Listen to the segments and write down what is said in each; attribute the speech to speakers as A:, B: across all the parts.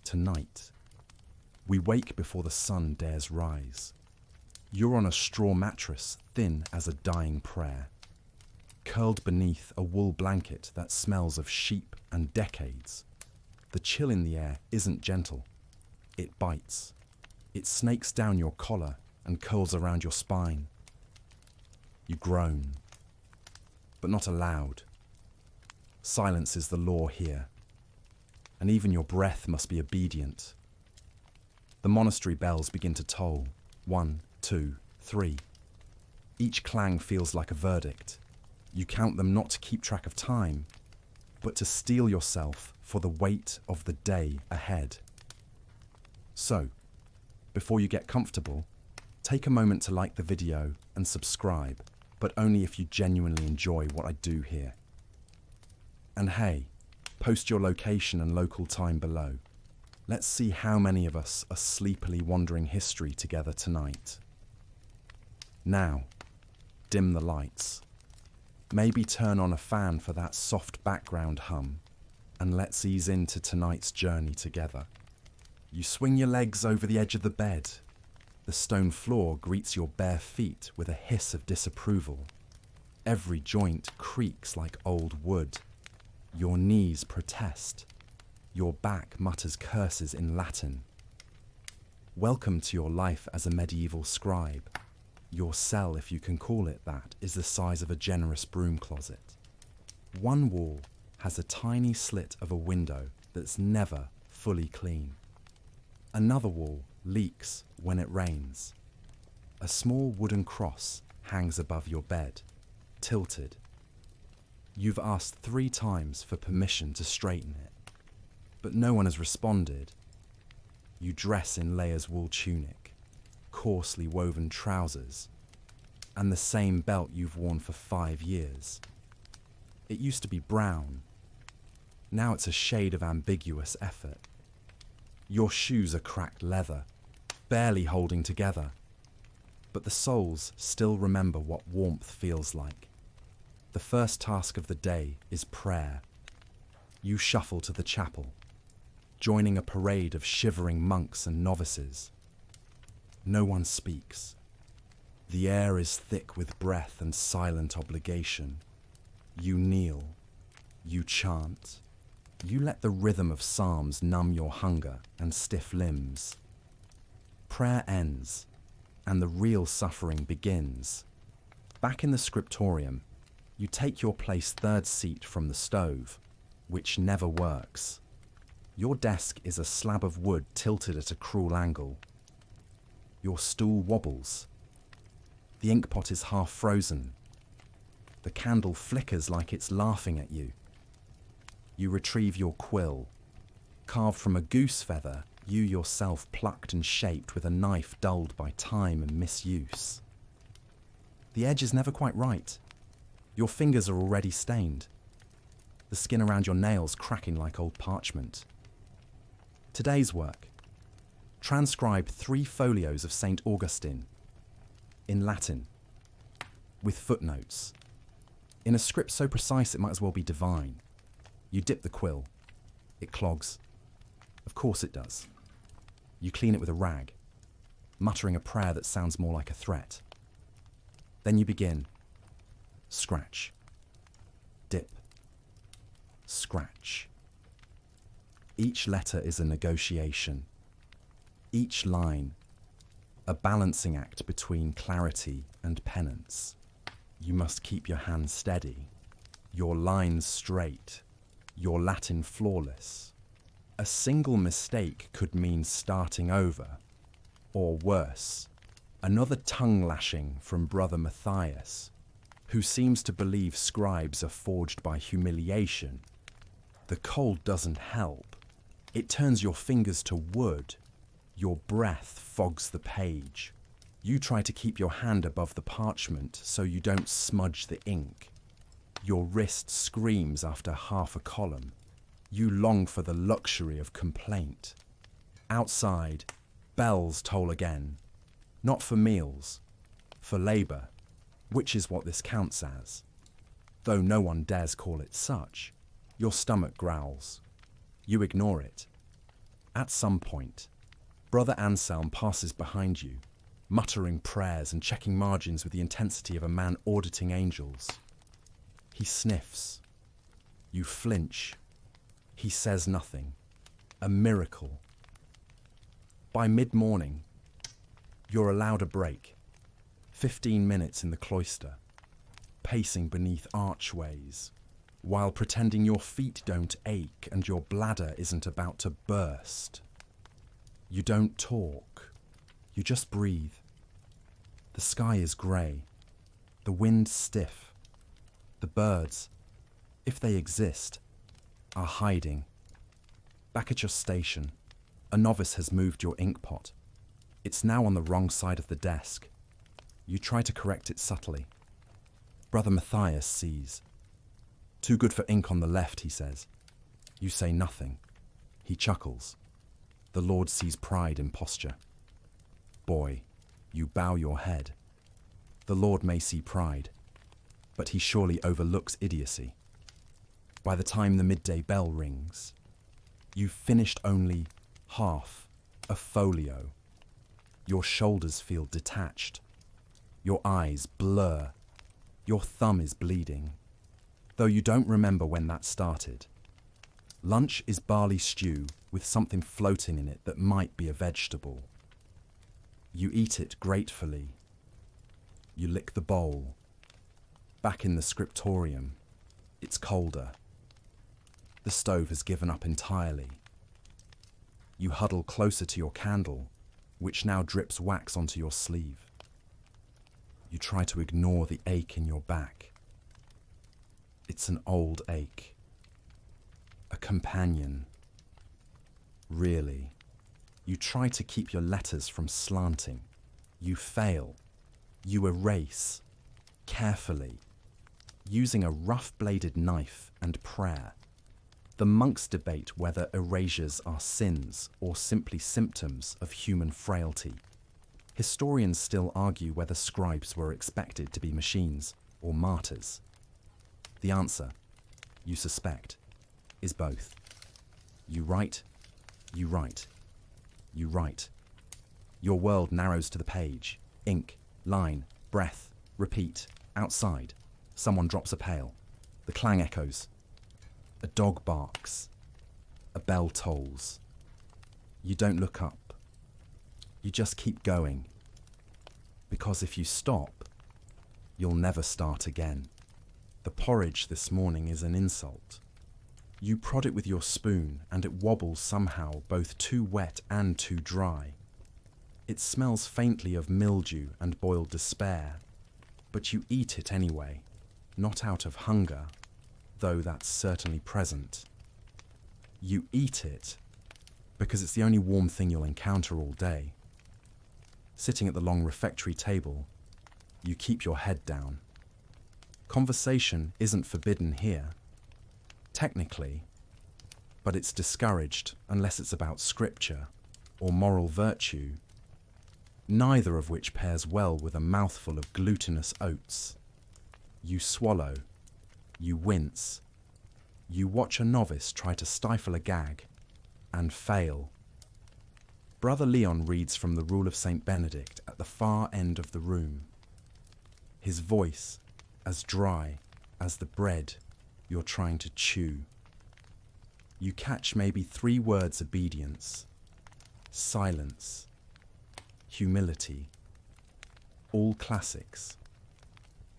A: tonight. We wake before the sun dares rise. You're on a straw mattress, thin as a dying prayer, curled beneath a wool blanket that smells of sheep and decades. The chill in the air isn't gentle. It bites. It snakes down your collar and curls around your spine. You groan, but not aloud. Silence is the law here, and even your breath must be obedient. The monastery bells begin to toll. 1, 2, 3. Each clang feels like a verdict. You count them not to keep track of time, but to steel yourself for the weight of the day ahead. So, before you get comfortable, take a moment to like the video and subscribe, but only if you genuinely enjoy what I do here. And hey, post your location and local time below. Let's see how many of us are sleepily wandering history together tonight. Now, dim the lights. Maybe turn on a fan for that soft background hum, and let's ease into tonight's journey together. You swing your legs over the edge of the bed. The stone floor greets your bare feet with a hiss of disapproval. Every joint creaks like old wood. Your knees protest. Your back mutters curses in Latin. Welcome to your life as a medieval scribe. Your cell, if you can call it that, is the size of a generous broom closet. One wall has a tiny slit of a window that's never fully clean. Another wall leaks when it rains. A small wooden cross hangs above your bed, tilted. You've asked 3 times for permission to straighten it, but no one has responded. You dress in Leia's wool tunic, coarsely woven trousers, and the same belt you've worn for 5 years. It used to be brown. Now it's a shade of ambiguous effort. Your shoes are cracked leather, barely holding together, but the soles still remember what warmth feels like. The first task of the day is prayer. You shuffle to the chapel, joining a parade of shivering monks and novices. No one speaks. The air is thick with breath and silent obligation. You kneel. You chant. You let the rhythm of psalms numb your hunger and stiff limbs. Prayer ends, and the real suffering begins. Back in the scriptorium, you take your place 3rd seat from the stove, which never works. Your desk is a slab of wood tilted at a cruel angle. Your stool wobbles. The inkpot is half frozen. The candle flickers like it's laughing at you. You retrieve your quill. Carved from a goose feather, you yourself plucked and shaped with a knife dulled by time and misuse. The edge is never quite right. Your fingers are already stained. The skin around your nails cracking like old parchment. Today's work. Transcribe 3 folios of St. Augustine in Latin, with footnotes, in a script so precise it might as well be divine. You dip the quill. It clogs. Of course it does. You clean it with a rag, muttering a prayer that sounds more like a threat. Then you begin. Scratch. Dip. Scratch. Each letter is a negotiation. Each line, a balancing act between clarity and penance. You must keep your hand steady, your lines straight, your Latin flawless. A single mistake could mean starting over, or worse, another tongue lashing from Brother Matthias, who seems to believe scribes are forged by humiliation. The cold doesn't help. It turns your fingers to wood. Your breath fogs the page. You try to keep your hand above the parchment so you don't smudge the ink. Your wrist screams after half a column. You long for the luxury of complaint. Outside, bells toll again. Not for meals, for labour, which is what this counts as. Though no one dares call it such, your stomach growls. You ignore it. At some point, Brother Anselm passes behind you, muttering prayers and checking margins with the intensity of a man auditing angels. He sniffs. You flinch. He says nothing. A miracle. By mid-morning, you're allowed a break. 15 minutes in the cloister, pacing beneath archways, while pretending your feet don't ache and your bladder isn't about to burst. You don't talk. You just breathe. The sky is grey. The wind stiff. The birds, if they exist, are hiding. Back at your station, a novice has moved your ink pot. It's now on the wrong side of the desk. You try to correct it subtly. Brother Matthias sees. Too good for ink on the left, he says. You say nothing. He chuckles. The Lord sees pride in posture. Boy, you bow your head. The Lord may see pride, but he surely overlooks idiocy. By the time the midday bell rings, you've finished only half a folio. Your shoulders feel detached. Your eyes blur. Your thumb is bleeding, though you don't remember when that started. Lunch is barley stew with something floating in it that might be a vegetable. You eat it gratefully. You lick the bowl. Back in the scriptorium, it's colder. The stove has given up entirely. You huddle closer to your candle, which now drips wax onto your sleeve. You try to ignore the ache in your back. It's an old ache. A companion. Really. You try to keep your letters from slanting. You fail. You erase. Carefully. Using a rough-bladed knife and prayer. The monks debate whether erasures are sins or simply symptoms of human frailty. Historians still argue whether scribes were expected to be machines or martyrs. The answer, you suspect, is both. You write, you write, you write. Your world narrows to the page. Ink, line, breath, repeat, outside. Someone drops a pail. The clang echoes. A dog barks. A bell tolls. You don't look up. You just keep going. Because if you stop, you'll never start again. The porridge this morning is an insult. You prod it with your spoon and it wobbles somehow, both too wet and too dry. It smells faintly of mildew and boiled despair, but you eat it anyway, not out of hunger, though that's certainly present. You eat it because it's the only warm thing you'll encounter all day. Sitting at the long refectory table, you keep your head down. Conversation isn't forbidden here. Technically, but it's discouraged unless it's about scripture or moral virtue, neither of which pairs well with a mouthful of glutinous oats. You swallow. You wince. You watch a novice try to stifle a gag and fail. Brother Leon reads from the Rule of St. Benedict at the far end of the room. His voice as dry as the bread you're trying to chew. You catch maybe 3 words: obedience, silence, humility. All classics.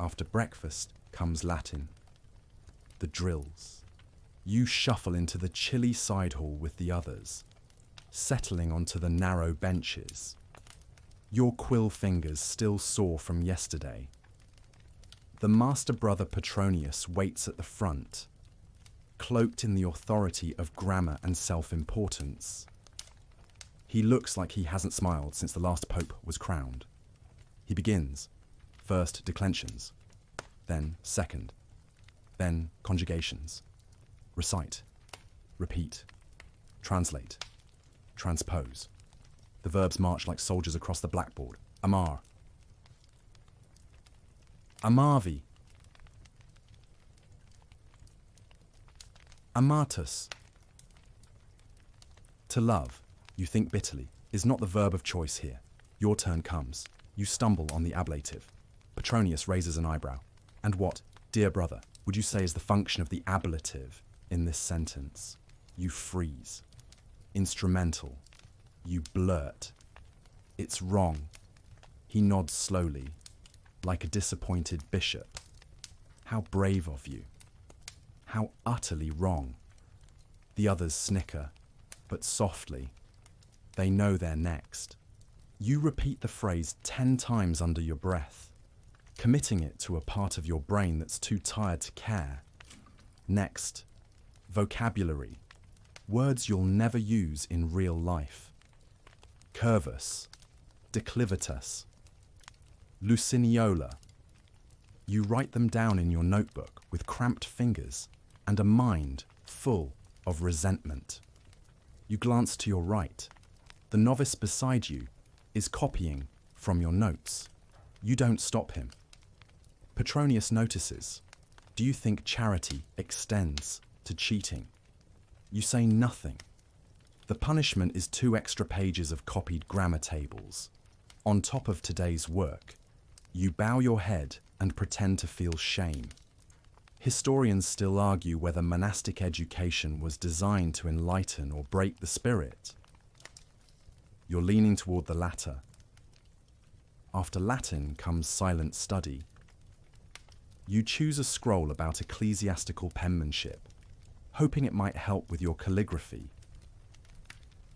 A: After breakfast comes Latin. The drills. You shuffle into the chilly side hall with the others, settling onto the narrow benches. Your quill fingers still sore from yesterday. The master brother Petronius waits at the front, cloaked in the authority of grammar and self-importance. He looks like he hasn't smiled since the last pope was crowned. He begins, first declensions, then second, then conjugations. Recite, repeat, translate, transpose. The verbs march like soldiers across the blackboard. Amar. Amavi. Amatus. To love. You think bitterly is not the verb of choice here. Your turn comes. You stumble on the ablative. Petronius raises an eyebrow. And what, dear brother, would you say is the function of the ablative in this sentence? You freeze. Instrumental. You blurt. It's wrong. He nods slowly, like a disappointed bishop. How brave of you. How utterly wrong. The others snicker, but softly. They know they're next. You repeat the phrase 10 times under your breath, committing it to a part of your brain that's too tired to care. Next, vocabulary. Words you'll never use in real life. Curvus, declivitas, lucigniola. You write them down in your notebook with cramped fingers and a mind full of resentment. You glance to your right. The novice beside you is copying from your notes. You don't stop him. Petronius notices. Do you think charity extends to cheating? You say nothing. The punishment is 2 extra pages of copied grammar tables. On top of today's work, you bow your head and pretend to feel shame. Historians still argue whether monastic education was designed to enlighten or break the spirit. You're leaning toward the latter. After Latin comes silent study. You choose a scroll about ecclesiastical penmanship, hoping it might help with your calligraphy.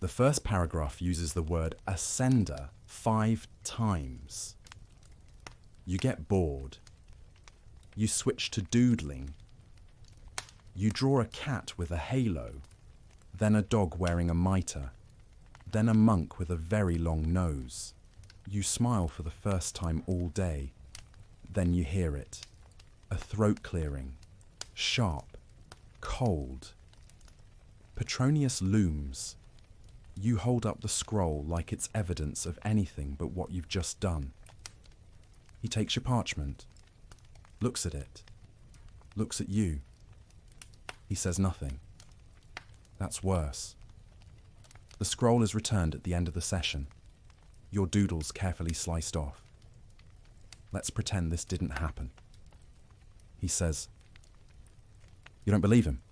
A: The first paragraph uses the word ascender 5 times. You get bored. You switch to doodling. You draw a cat with a halo, then a dog wearing a mitre, then a monk with a very long nose. You smile for the first time all day. Then you hear it. A throat clearing. Sharp. Cold. Petronius looms. You hold up the scroll like it's evidence of anything but what you've just done. He takes your parchment, looks at it, looks at you. He says nothing. That's worse. The scroll is returned at the end of the session. Your doodles carefully sliced off. Let's pretend this didn't happen. He says, you don't believe him?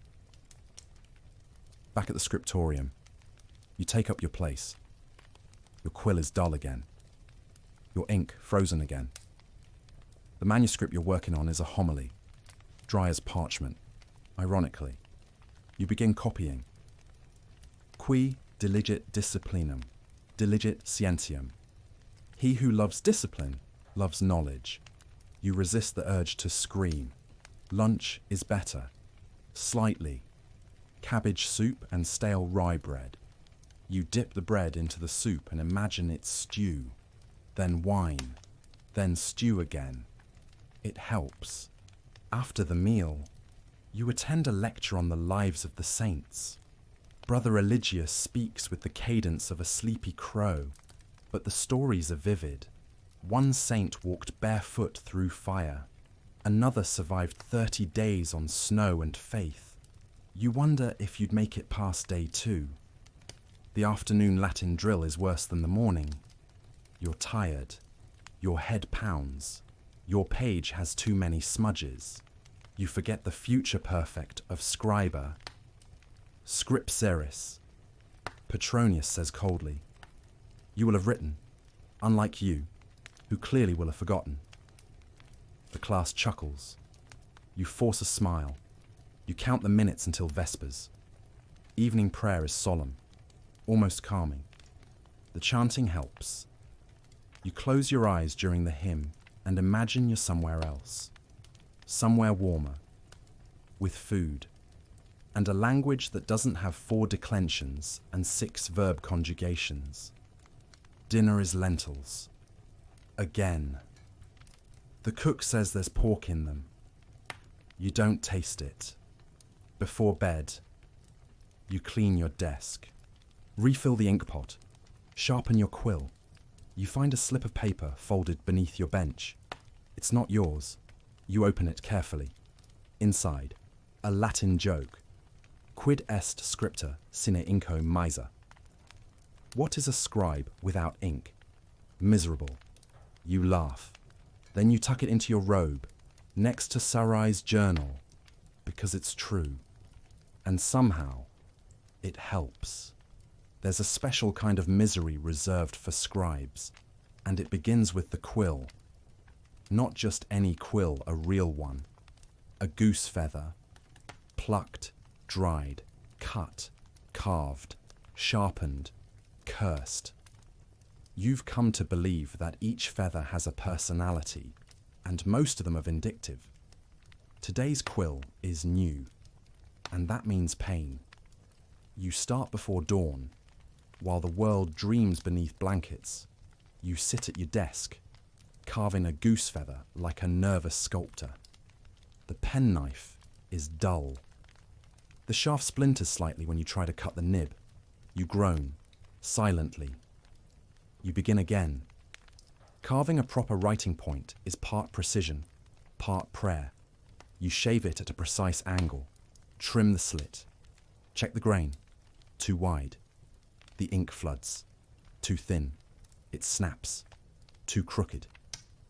A: Back at the scriptorium, you take up your place. Your quill is dull again. Your ink frozen again. The manuscript you're working on is a homily, dry as parchment. Ironically, you begin copying. Qui diligit disciplinum, diligit scientiam. He who loves discipline loves knowledge. You resist the urge to scream. Lunch is better. Slightly. Cabbage soup and stale rye bread. You dip the bread into the soup and imagine it's stew. Then wine. Then stew again. It helps. After the meal, you attend a lecture on the lives of the saints. Brother Eligius speaks with the cadence of a sleepy crow, but the stories are vivid. One saint walked barefoot through fire. Another survived 30 days on snow and faith. You wonder if you'd make it past day 2. The afternoon Latin drill is worse than the morning. You're tired. Your head pounds. Your page has too many smudges. You forget the future perfect of Scribe. Scripseris. Petronius says coldly, you will have written, unlike you, who clearly will have forgotten. The class chuckles. You force a smile. You count the minutes until Vespers. Evening prayer is solemn, almost calming. The chanting helps. You close your eyes during the hymn and imagine you're somewhere else. Somewhere warmer, with food, and a language that doesn't have 4 declensions and 6 verb conjugations. Dinner is lentils. Again. The cook says there's pork in them. You don't taste it. Before bed, you clean your desk. Refill the ink pot. Sharpen your quill. You find a slip of paper folded beneath your bench. It's not yours. You open it carefully. Inside, a Latin joke. Quid est scripta sine inco misa. What is a scribe without ink? Miserable. You laugh. Then you tuck it into your robe, next to Sarai's journal, because it's true. And somehow, it helps. There's a special kind of misery reserved for scribes, and it begins with the quill. Not just any quill, a real one. A goose feather, plucked, dried, cut, carved, sharpened, cursed. You've come to believe that each feather has a personality, and most of them are vindictive. Today's quill is new, and that means pain. You start before dawn, while the world dreams beneath blankets. You sit at your desk, carving a goose feather like a nervous sculptor. The penknife is dull. The shaft splinters slightly when you try to cut the nib. You groan, silently. You begin again. Carving a proper writing point is part precision, part prayer. You shave it at a precise angle, trim the slit, check the grain. Too wide. The ink floods. Too thin. It snaps. Too crooked.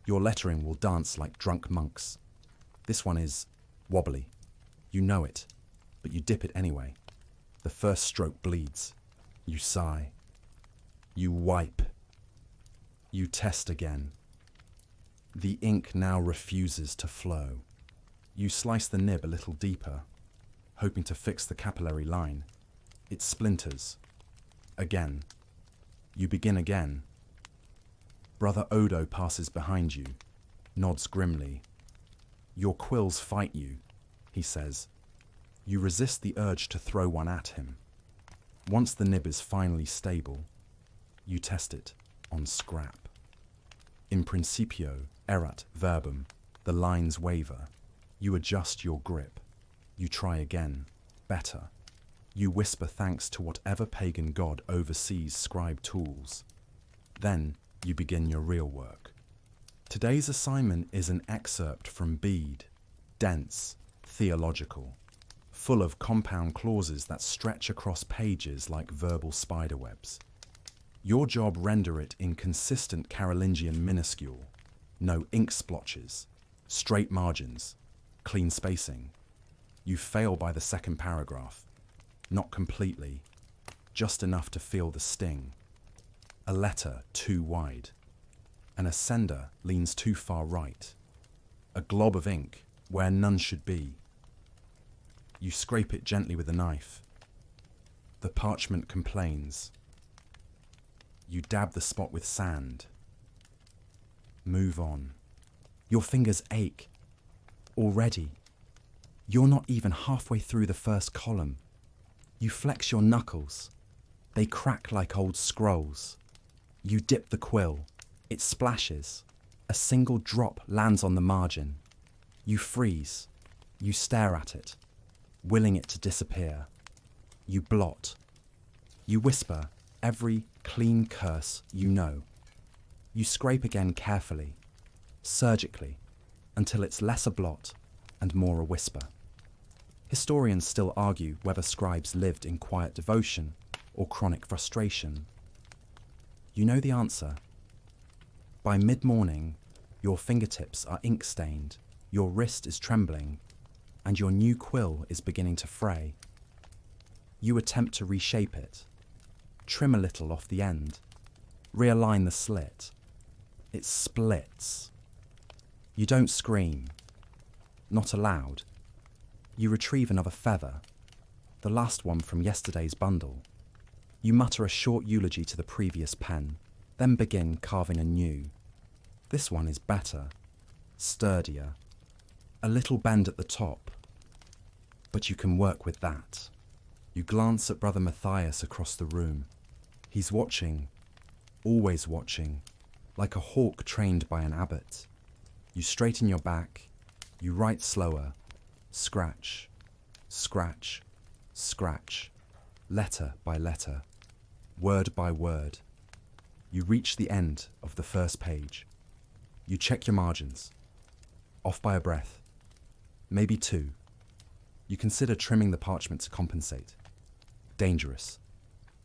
A: Your lettering will dance like drunk monks. This one is wobbly. You know it, but you dip it anyway. The first stroke bleeds. You sigh. You wipe. You test again. The ink now refuses to flow. You slice the nib a little deeper, hoping to fix the capillary line. It splinters. Again. You begin again. Brother Odo passes behind you, nods grimly. Your quills fight you, he says. You resist the urge to throw one at him. Once the nib is finally stable, you test it on scrap. In principio erat verbum, the lines waver. You adjust your grip. You try again, better. You whisper thanks to whatever pagan god oversees scribe tools. Then you begin your real work. Today's assignment is an excerpt from Bede, dense, theological, full of compound clauses that stretch across pages like verbal spiderwebs. Your job render it in consistent Carolingian minuscule, no ink splotches, straight margins, clean spacing. You fail by the second paragraph. Not completely, just enough to feel the sting. A letter too wide. An ascender leans too far right. A glob of ink where none should be. You scrape it gently with a knife. The parchment complains. You dab the spot with sand. Move on. Your fingers ache. Already. You're not even halfway through the first column. You flex your knuckles. They crack like old scrolls. You dip the quill. It splashes. A single drop lands on the margin. You freeze. You stare at it, willing it to disappear. You blot. You whisper every clean curse you know. You scrape again carefully, surgically, until it's less a blot and more a whisper. Historians still argue whether scribes lived in quiet devotion or chronic frustration. You know the answer. By mid-morning, your fingertips are ink-stained, your wrist is trembling, and your new quill is beginning to fray. You attempt to reshape it, trim a little off the end, realign the slit. It splits. You don't scream. Not aloud. You retrieve another feather, the last one from yesterday's bundle. You mutter a short eulogy to the previous pen, then begin carving anew. This one is better, sturdier, a little bend at the top, but you can work with that. You glance at Brother Matthias across the room. He's watching, always watching, like a hawk trained by an abbot. You straighten your back, you write slower, scratch, scratch, scratch, letter by letter, word by word. You reach the end of the first page. You check your margins. Off by a breath. Maybe two. You consider trimming the parchment to compensate. Dangerous.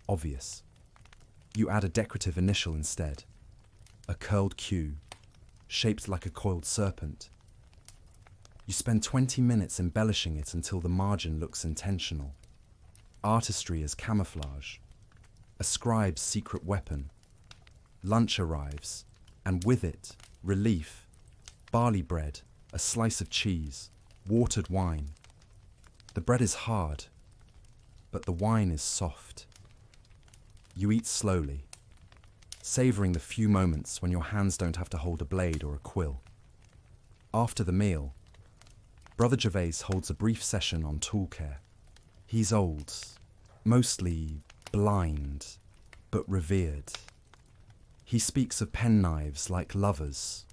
A: Obvious. You add a decorative initial instead, a curled Q, shaped like a coiled serpent. You spend 20 minutes embellishing it until the margin looks intentional. Artistry as camouflage, a scribe's secret weapon. Lunch arrives, and with it, relief, barley bread, a slice of cheese, watered wine. The bread is hard, but the wine is soft. You eat slowly, savouring the few moments when your hands don't have to hold a blade or a quill. After the meal, Brother Gervais holds a brief session on tool care. He's old, mostly blind, but revered. He speaks of penknives like lovers,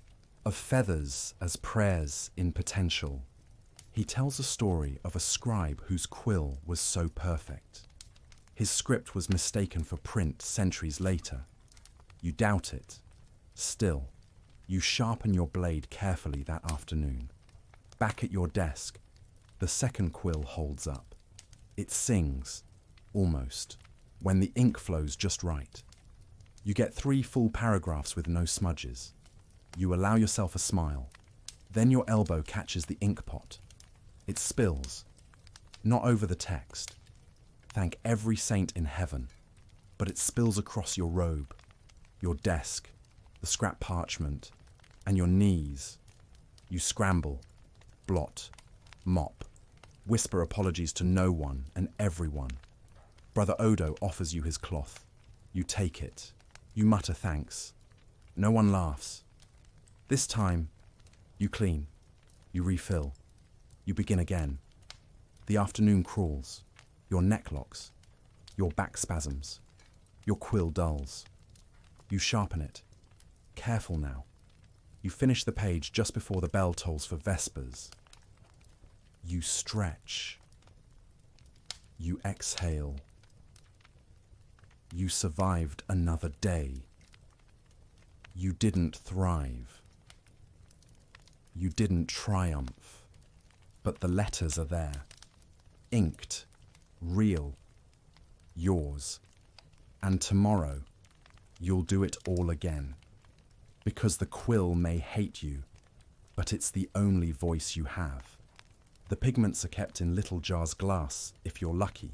A: of feathers as prayers in potential. He tells a story of a scribe whose quill was so perfect. His script was mistaken for print centuries later. You doubt it. Still, you sharpen your blade carefully that afternoon. Back at your desk, the second quill holds up. It sings, almost, when the ink flows just right. You get 3 full paragraphs with no smudges. You allow yourself a smile. Then your elbow catches the ink pot. It spills, not over the text. Thank every saint in heaven. But it spills across your robe, your desk, the scrap parchment, and your knees. You scramble, blot, mop, whisper apologies to no one and everyone. Brother Odo offers you his cloth. You take it. You mutter thanks. No one laughs. This time, you clean. You refill. You begin again. The afternoon crawls. Your neck locks. Your back spasms. Your quill dulls. You sharpen it. Careful now. You finish the page just before the bell tolls for vespers. You stretch. You exhale. You survived another day. You didn't thrive. You didn't triumph. But the letters are there. Inked. Real. Yours. And tomorrow, you'll do it all again. Because the quill may hate you, but it's the only voice you have. The pigments are kept in little jars glass, if you're lucky.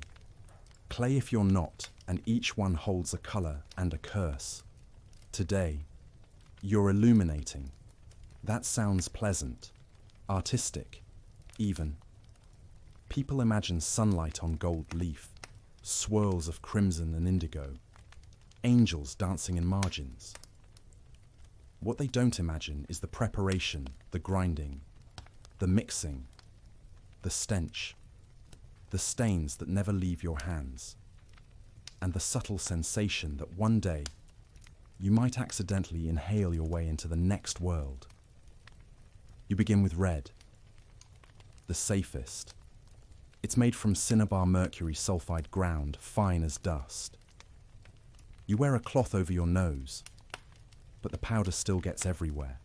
A: Clay if you're not, and each one holds a colour and a curse. Today, you're illuminating. That sounds pleasant, artistic, even. People imagine sunlight on gold leaf, swirls of crimson and indigo, angels dancing in margins. What they don't imagine is the preparation, the grinding, the mixing, the stench, the stains that never leave your hands, and the subtle sensation that one day you might accidentally inhale your way into the next world. You begin with red, the safest. It's made from cinnabar mercury sulfide ground, fine as dust. You wear a cloth over your nose, but the powder still gets everywhere.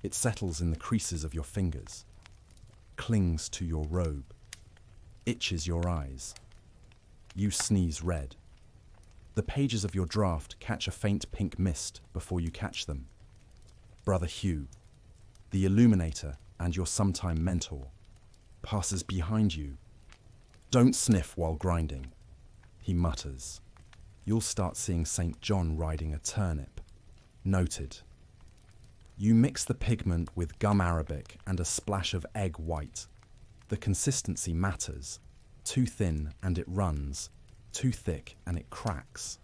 A: It settles in the creases of your fingers, clings to your robe, itches your eyes. You sneeze red. The pages of your draft catch a faint pink mist before you catch them. Brother Hugh, the illuminator and your sometime mentor, passes behind you. Don't sniff while grinding, he mutters. You'll start seeing St. John riding a turnip. Noted. You mix the pigment with gum arabic and a splash of egg white. The consistency matters. Too thin and it runs, too thick and it cracks.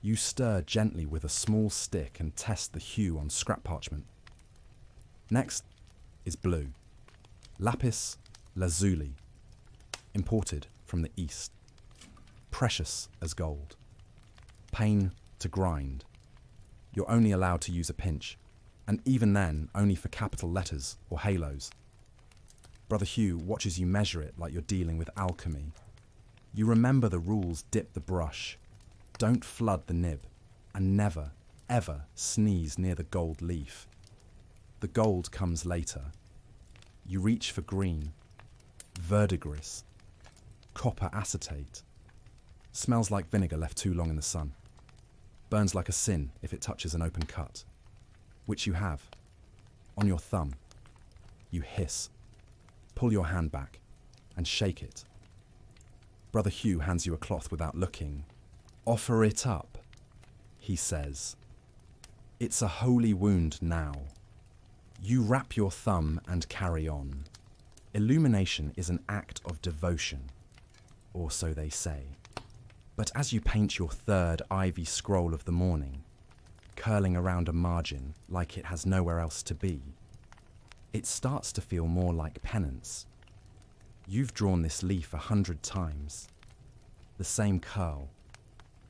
A: You stir gently with a small stick and test the hue on scrap parchment. Next is blue. Lapis lazuli, imported from the east. Precious as gold. Pain to grind. You're only allowed to use a pinch, and even then only for capital letters or halos. Brother Hugh watches you measure it like you're dealing with alchemy. You remember the rules: dip the brush, don't flood the nib, and never, ever sneeze near the gold leaf. The gold comes later. You reach for green, verdigris, copper acetate. Smells like vinegar left too long in the sun. burns like a sin if it touches an open cut, which you have. On your thumb, you hiss, pull your hand back, and shake it. Brother Hugh hands you a cloth without looking. "Offer it up," he says. "It's a holy wound now." You wrap your thumb and carry on. Illumination is an act of devotion, or so they say. But as you paint your third ivy scroll of the morning, curling around a margin like it has nowhere else to be, it starts to feel more like penance. You've drawn this leaf 100 times. The same curl,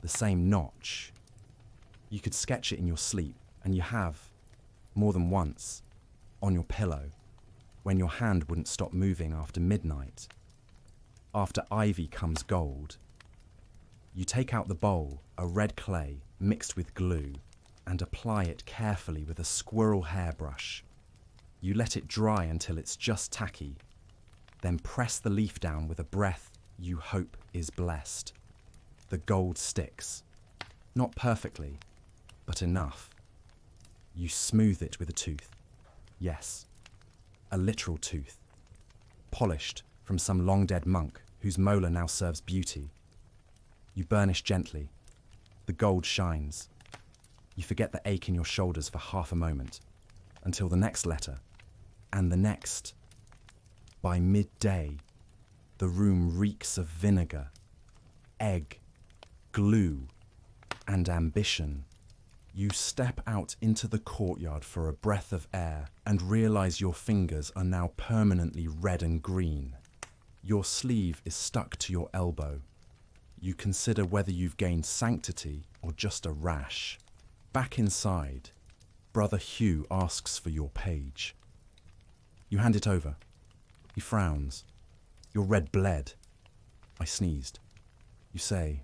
A: the same notch. You could sketch it in your sleep, and you have, more than once, on your pillow, when your hand wouldn't stop moving after midnight. After ivy comes gold. You take out the bowl, a red clay mixed with glue, and apply it carefully with a squirrel hairbrush. You let it dry until it's just tacky, then press the leaf down with a breath you hope is blessed. The gold sticks. Not perfectly, but enough. You smooth it with a tooth. Yes, a literal tooth. Polished from some long-dead monk whose molar now serves beauty. You burnish gently. The gold shines. You forget the ache in your shoulders for half a moment, until the next letter, and the next. By midday, the room reeks of vinegar, egg, glue, and ambition. You step out into the courtyard for a breath of air and realize your fingers are now permanently red and green. Your sleeve is stuck to your elbow. You consider whether you've gained sanctity or just a rash. Back inside, Brother Hugh asks for your page. You hand it over. He frowns. Your red bled. I sneezed. You say.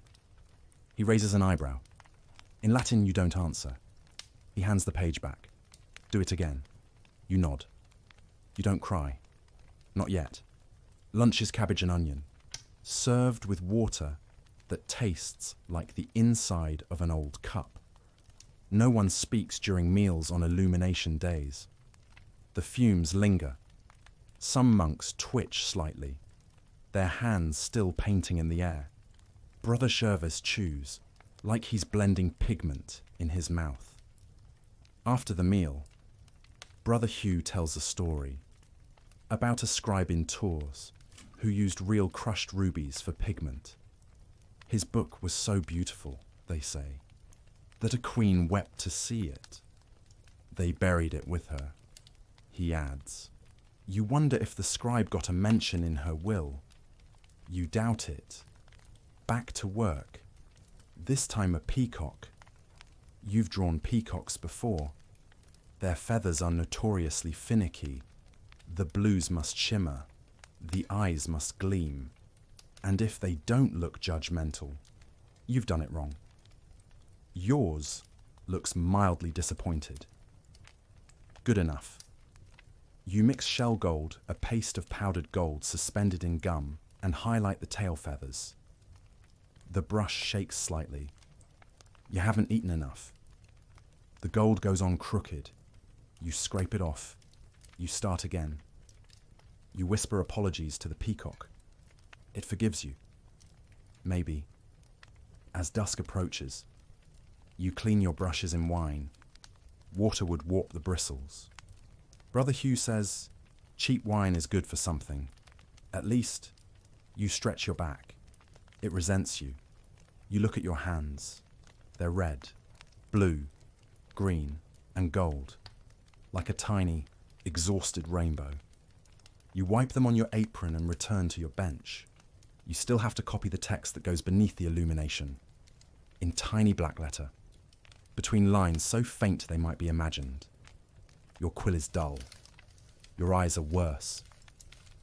A: He raises an eyebrow. In Latin, you don't answer. He hands the page back. Do it again. You nod. You don't cry. Not yet. Lunch is cabbage and onion, served with water that tastes like the inside of an old cup. No one speaks during meals on illumination days. The fumes linger. Some monks twitch slightly, their hands still painting in the air. Brother Shervis chews, like he's blending pigment in his mouth. After the meal, Brother Hugh tells a story about a scribe in Tours who used real crushed rubies for pigment. His book was so beautiful, they say, that a queen wept to see it. They buried it with her, he adds. You wonder if the scribe got a mention in her will. You doubt it. Back to work. This time a peacock. You've drawn peacocks before. Their feathers are notoriously finicky. The blues must shimmer. The eyes must gleam. And if they don't look judgmental, you've done it wrong. Yours looks mildly disappointed. Good enough. You mix shell gold, a paste of powdered gold suspended in gum, and highlight the tail feathers. The brush shakes slightly. You haven't eaten enough. The gold goes on crooked. You scrape it off. You start again. You whisper apologies to the peacock. It forgives you. Maybe. As dusk approaches, you clean your brushes in wine. Water would warp the bristles. Brother Hugh says, cheap wine is good for something. At least, you stretch your back. It resents you. You look at your hands. They're red, blue, green, and gold, like a tiny, exhausted rainbow. You wipe them on your apron and return to your bench. You still have to copy the text that goes beneath the illumination, in tiny black letter, between lines so faint they might be imagined. Your quill is dull. Your eyes are worse.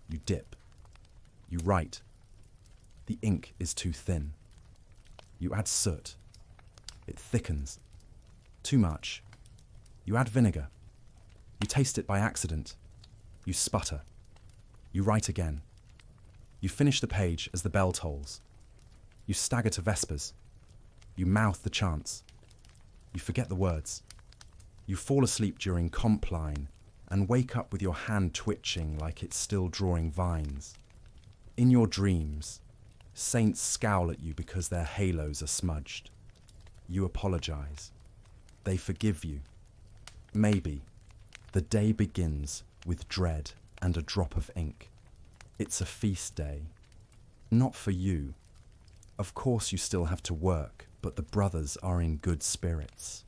A: You dip. You write. The ink is too thin. You add soot. It thickens. Too much. You add vinegar. You taste it by accident. You sputter. You write again. You finish the page as the bell tolls. You stagger to vespers. You mouth the chants. You forget the words. You fall asleep during comp line and wake up with your hand twitching like it's still drawing vines. In your dreams, saints scowl at you because their halos are smudged. You apologize. They forgive you. Maybe. The day begins with dread and a drop of ink. It's a feast day. Not for you. Of course you still have to work, but the brothers are in good spirits.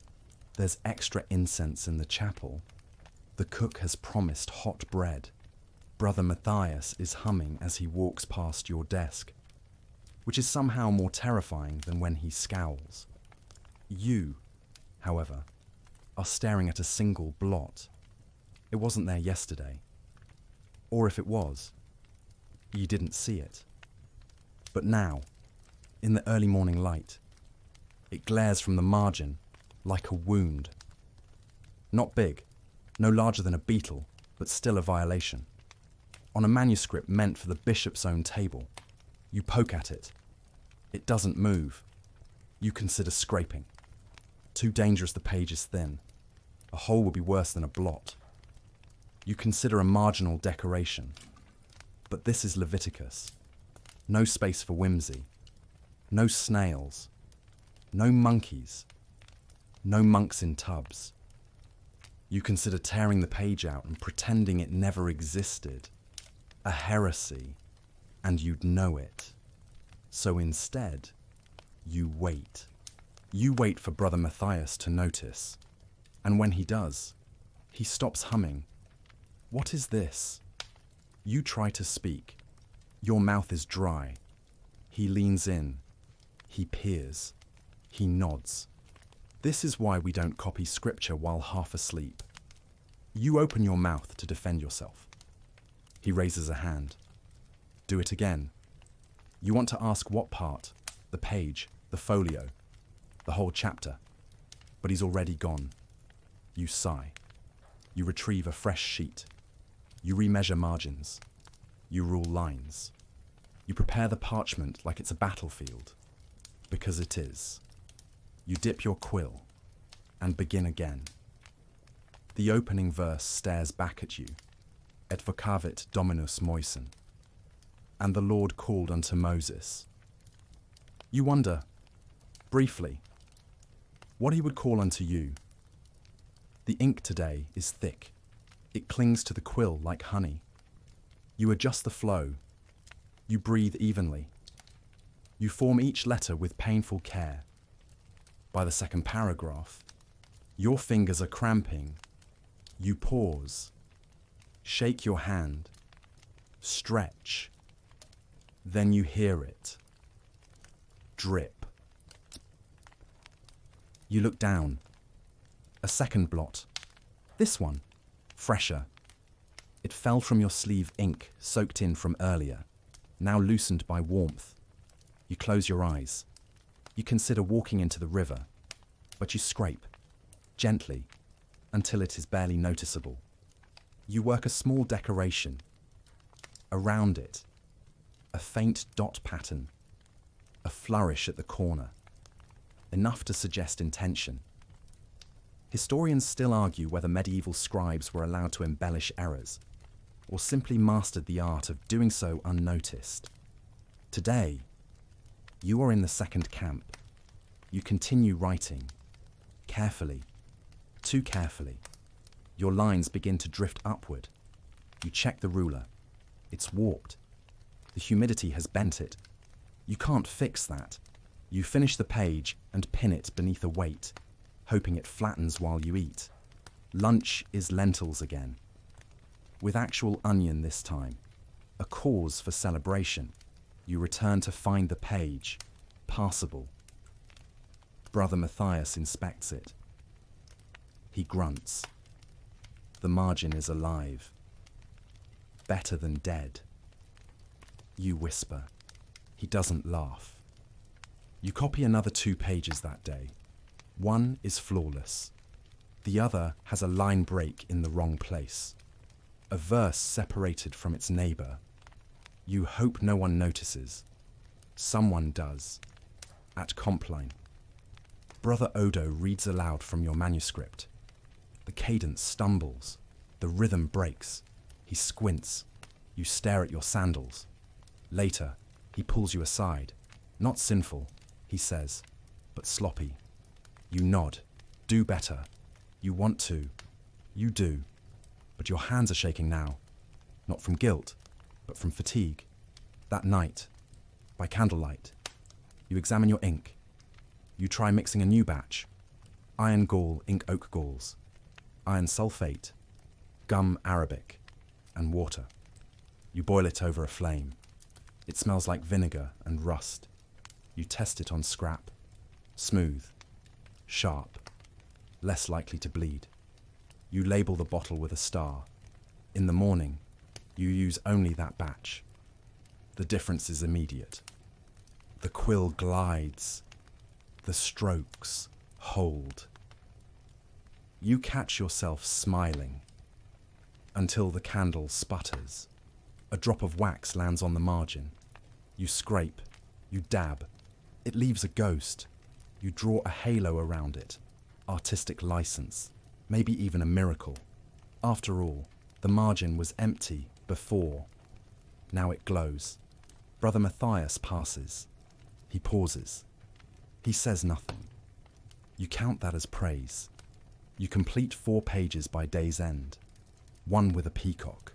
A: There's extra incense in the chapel. The cook has promised hot bread. Brother Matthias is humming as he walks past your desk, which is somehow more terrifying than when he scowls. You, however, are staring at a single blot. It wasn't there yesterday. Or if it was, you didn't see it. But now, in the early morning light, it glares from the margin like a wound. Not big, no larger than a beetle, but still a violation. On a manuscript meant for the bishop's own table, you poke at it. It doesn't move. You consider scraping. Too dangerous, the page is thin. A hole would be worse than a blot. You consider a marginal decoration. But this is Leviticus. No space for whimsy. No snails. No monkeys. No monks in tubs. You consider tearing the page out and pretending it never existed. A heresy. And you'd know it. So instead, you wait. You wait for Brother Matthias to notice. And when he does, he stops humming. What is this? You try to speak. Your mouth is dry. He leans in. He peers. He nods. This is why we don't copy scripture while half asleep. You open your mouth to defend yourself. He raises a hand. Do it again. You want to ask what part, the page, the folio, the whole chapter, but he's already gone. You sigh. You retrieve a fresh sheet. You remeasure margins. You rule lines. You prepare the parchment like it's a battlefield, because it is. You dip your quill and begin again. The opening verse stares back at you. Et vocavit Dominus Moisen. And the Lord called unto Moses. You wonder, briefly, what he would call unto you. The ink today is thick. It clings to the quill like honey. You adjust the flow. You breathe evenly. You form each letter with painful care. By the second paragraph, your fingers are cramping. You pause. Shake your hand. Stretch. Then you hear it. Drip. You look down. A second blot. This one. Fresher. It fell from your sleeve, ink soaked in from earlier, now loosened by warmth. You close your eyes. You consider walking into the river, but you scrape, gently, until it is barely noticeable. You work a small decoration. Around it, a faint dot pattern, a flourish at the corner, enough to suggest intention. Historians still argue whether medieval scribes were allowed to embellish errors, or simply mastered the art of doing so unnoticed. Today, you are in the second camp. You continue writing, carefully, too carefully. Your lines begin to drift upward. You check the ruler. It's warped. The humidity has bent it. You can't fix that. You finish the page and pin it beneath a weight, hoping it flattens while you eat. Lunch is lentils again. With actual onion this time. A cause for celebration. You return to find the page. Passable. Brother Matthias inspects it. He grunts. The margin is alive. Better than dead. You whisper. He doesn't laugh. You copy another 2 pages that day. One is flawless. The other has a line break in the wrong place. A verse separated from its neighbor. You hope no one notices. Someone does. At Compline. Brother Odo reads aloud from your manuscript. The cadence stumbles. The rhythm breaks. He squints. You stare at your sandals. Later, he pulls you aside. Not sinful, he says, but sloppy. You nod. Do better. You want to. You do. But your hands are shaking now. Not from guilt, but from fatigue. That night, by candlelight, you examine your ink. You try mixing a new batch. Iron gall, ink oak galls. Iron sulfate, gum arabic, and water. You boil it over a flame. It smells like vinegar and rust. You test it on scrap. Smooth, sharp, less likely to bleed. You label the bottle with a star. In the morning, you use only that batch. The difference is immediate. The quill glides. The strokes hold. You catch yourself smiling until the candle sputters. A drop of wax lands on the margin. You scrape. You dab. It leaves a ghost. You draw a halo around it. Artistic license. Maybe even a miracle. After all, the margin was empty before. Now it glows. Brother Matthias passes. He pauses. He says nothing. You count that as praise. You complete 4 pages by day's end. One with a peacock.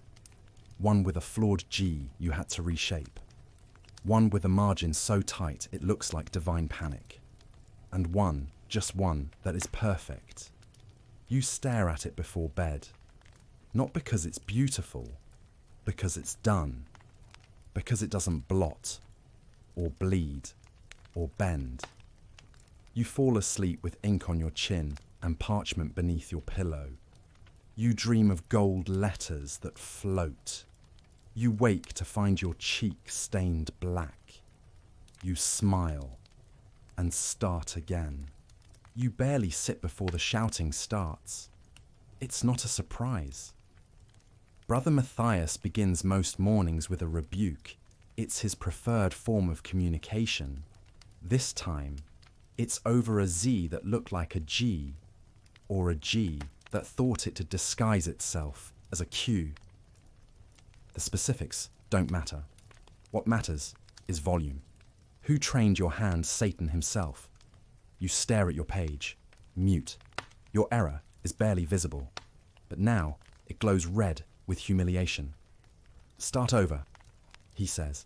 A: One with a flawed G you had to reshape. One with a margin so tight it looks like divine panic. And one, just one, that is perfect. You stare at it before bed. Not because it's beautiful, because it's done. Because it doesn't blot, or bleed, or bend. You fall asleep with ink on your chin and parchment beneath your pillow. You dream of gold letters that float. You wake to find your cheek stained black. You smile and start again. You barely sit before the shouting starts. It's not a surprise. Brother Matthias begins most mornings with a rebuke. It's his preferred form of communication. This time, it's over a Z that looked like a G, or a G that thought it to disguise itself as a Q. The specifics don't matter. What matters is volume. Who trained your hand? Satan himself. You stare at your page, mute. Your error is barely visible, but now it glows red with humiliation. Start over, he says,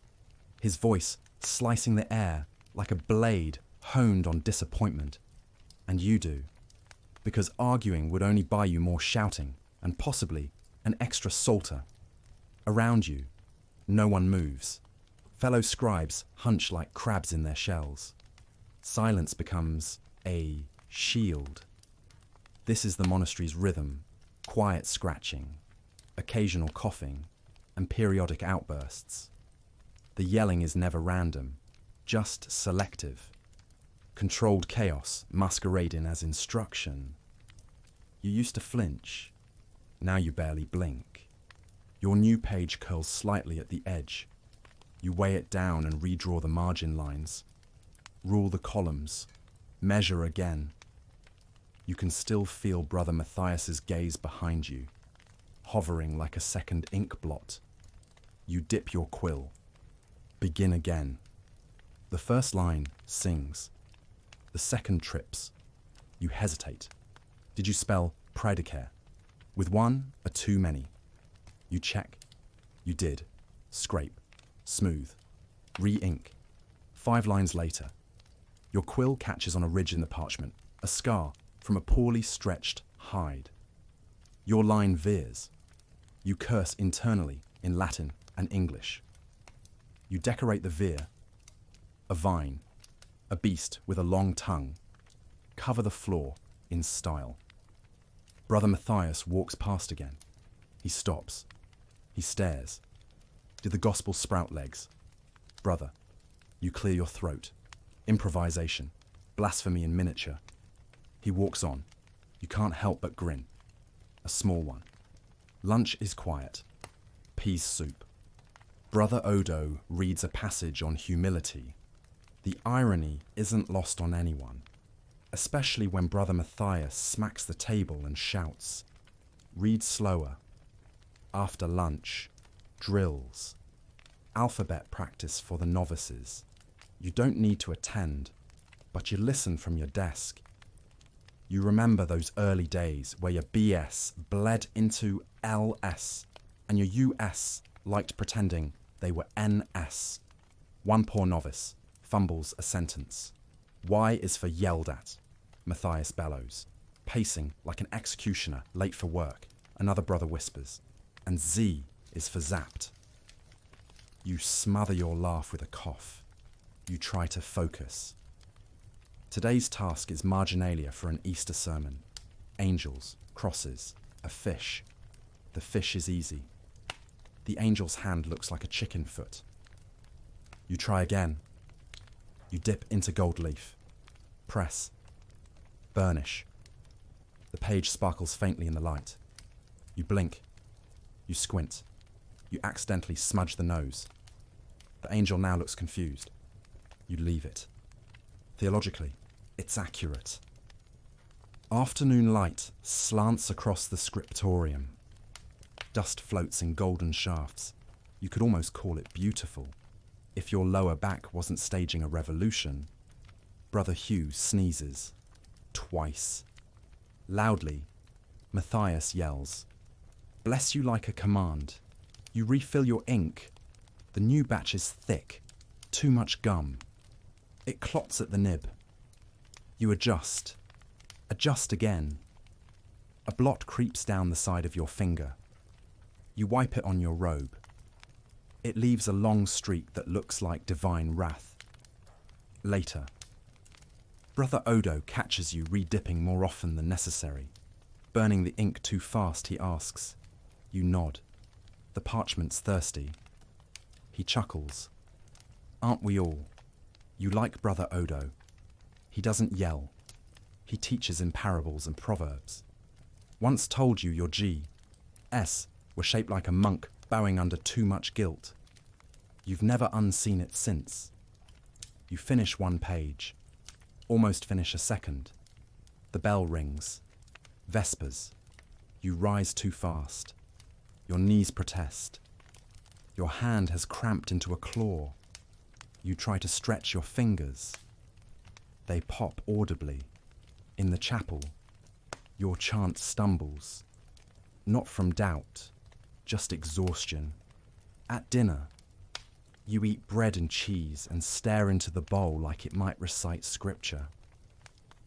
A: his voice slicing the air like a blade honed on disappointment. And you do, because arguing would only buy you more shouting and possibly an extra salter. Around you, no one moves. Fellow scribes hunch like crabs in their shells. Silence becomes a shield. This is the monastery's rhythm: quiet scratching, occasional coughing, and periodic outbursts. The yelling is never random, just selective. Controlled chaos masquerading as instruction. You used to flinch. Now you barely blink. Your new page curls slightly at the edge. You weigh it down and redraw the margin lines. Rule the columns. Measure again. You can still feel Brother Matthias's gaze behind you, hovering like a second ink blot. You dip your quill. Begin again. The first line sings. The second trips. You hesitate. Did you spell predicare? With one or too many? You check. You did. Scrape. Smooth. Re-ink. 5 lines later. Your quill catches on a ridge in the parchment, a scar from a poorly stretched hide. Your line veers. You curse internally in Latin and English. You decorate the veer. A vine. A beast with a long tongue. Cover the floor in style. Brother Matthias walks past again. He stops. He stares. Did the gospel sprout legs? Brother, you clear your throat. Improvisation. Blasphemy in miniature. He walks on. You can't help but grin. A small one. Lunch is quiet. Peas soup. Brother Odo reads a passage on humility. The irony isn't lost on anyone. especially when Brother Matthias smacks the table and shouts, "Read slower." After lunch, drills, alphabet practice for the novices. You don't need to attend, but you listen from your desk. You remember those early days where your BS bled into LS and your US liked pretending they were NS. One poor novice fumbles a sentence. Y is for yelled at, Matthias bellows, pacing like an executioner late for work. Another brother whispers. And Z is for zapped. You smother your laugh with a cough. You try to focus. Today's task is marginalia for an Easter sermon. Angels, crosses, a fish. The fish is easy. The angel's hand looks like a chicken foot. You try again. You dip into gold leaf. Press. Burnish. The page sparkles faintly in the light. You blink. You squint. You accidentally smudge the nose. The angel now looks confused. You leave it. Theologically, it's accurate. Afternoon light slants across the scriptorium. Dust floats in golden shafts. You could almost call it beautiful. If your lower back wasn't staging a revolution. Brother Hugh sneezes. Twice. Loudly, Matthias yells, "Bless you like a command." You refill your ink. The new batch is thick. Too much gum. It clots at the nib. You adjust. Adjust again. A blot creeps down the side of your finger. You wipe it on your robe. It leaves a long streak that looks like divine wrath. Later. Brother Odo catches you re-dipping more often than necessary. Burning the ink too fast, he asks. You nod. The parchment's thirsty. He chuckles. Aren't we all? You like Brother Odo. He doesn't yell. He teaches in parables and proverbs. Once told you your G, S, were shaped like a monk bowing under too much guilt. You've never unseen it since. You finish one page. Almost finish a second. The bell rings. Vespers. You rise too fast. Your knees protest. Your hand has cramped into a claw. You try to stretch your fingers. They pop audibly. In the chapel, your chant stumbles. Not from doubt, just exhaustion. At dinner, you eat bread and cheese and stare into the bowl like it might recite scripture.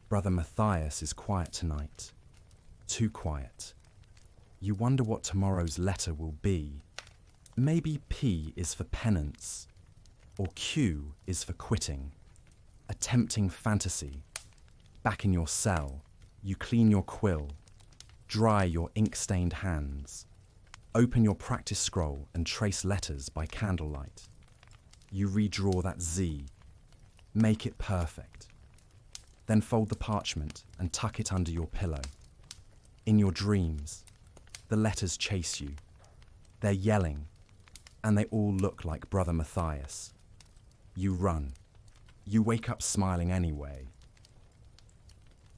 A: Brother Matthias is quiet tonight. Too quiet. You wonder what tomorrow's letter will be. Maybe P is for penance, or Q is for quitting. A tempting fantasy. Back in your cell, you clean your quill, dry your ink-stained hands, open your practice scroll and trace letters by candlelight. You redraw that Z, make it perfect. Then fold the parchment and tuck it under your pillow. In your dreams, the letters chase you. They're yelling, and they all look like Brother Matthias. You run. You wake up smiling anyway.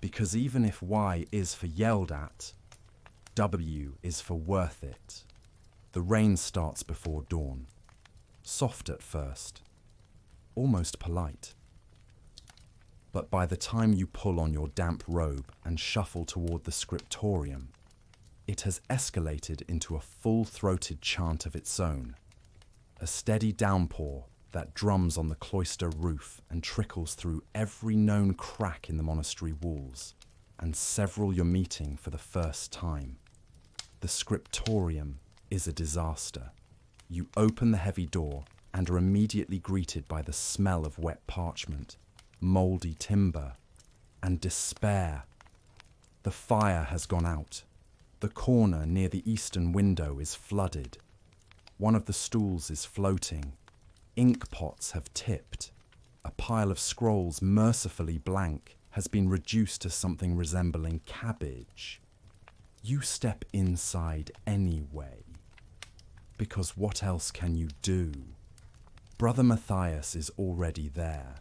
A: Because even if Y is for yelled at, W is for worth it. The rain starts before dawn. Soft at first. Almost polite. But by the time you pull on your damp robe and shuffle toward the scriptorium, it has escalated into a full-throated chant of its own. A steady downpour that drums on the cloister roof and trickles through every known crack in the monastery walls, and several you're meeting for the first time. The scriptorium is a disaster. You open the heavy door and are immediately greeted by the smell of wet parchment, mouldy timber, and despair. The fire has gone out. The corner near the eastern window is flooded. One of the stools is floating. Ink pots have tipped. A pile of scrolls mercifully blank has been reduced to something resembling cabbage. You step inside anyway. Because what else can you do? Brother Matthias is already there,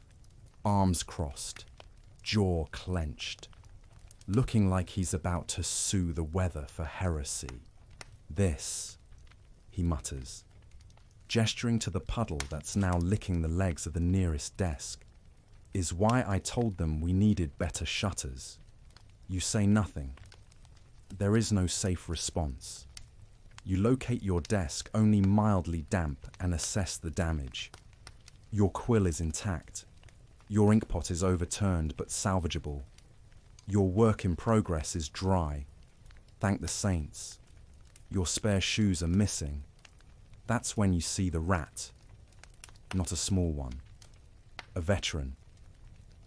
A: arms crossed, jaw clenched, looking like he's about to sue the weather for heresy. "This," he mutters, gesturing to the puddle that's now licking the legs of the nearest desk, "is why I told them we needed better shutters." You say nothing. There is no safe response. You locate your desk only mildly damp and assess the damage. Your quill is intact. Your inkpot is overturned but salvageable. Your work in progress is dry. Thank the saints. Your spare shoes are missing. That's when you see the rat. Not a small one. A veteran.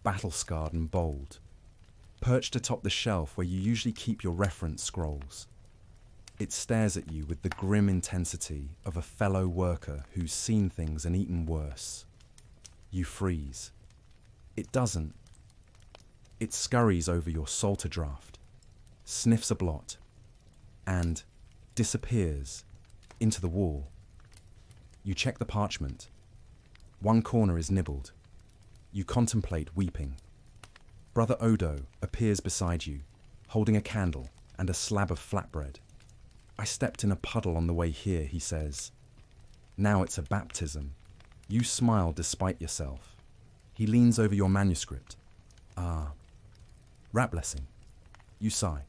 A: Battle-scarred and bold. Perched atop the shelf where you usually keep your reference scrolls. It stares at you with the grim intensity of a fellow worker who's seen things and eaten worse. You freeze. It doesn't. It scurries over your Salter draft, sniffs a blot, and disappears into the wall. You check the parchment. One corner is nibbled. You contemplate weeping. Brother Odo appears beside you, holding a candle and a slab of flatbread. "I stepped in a puddle on the way here," he says. "Now it's a baptism." You smile despite yourself. He leans over your manuscript. "Ah, rat blessing." You sigh.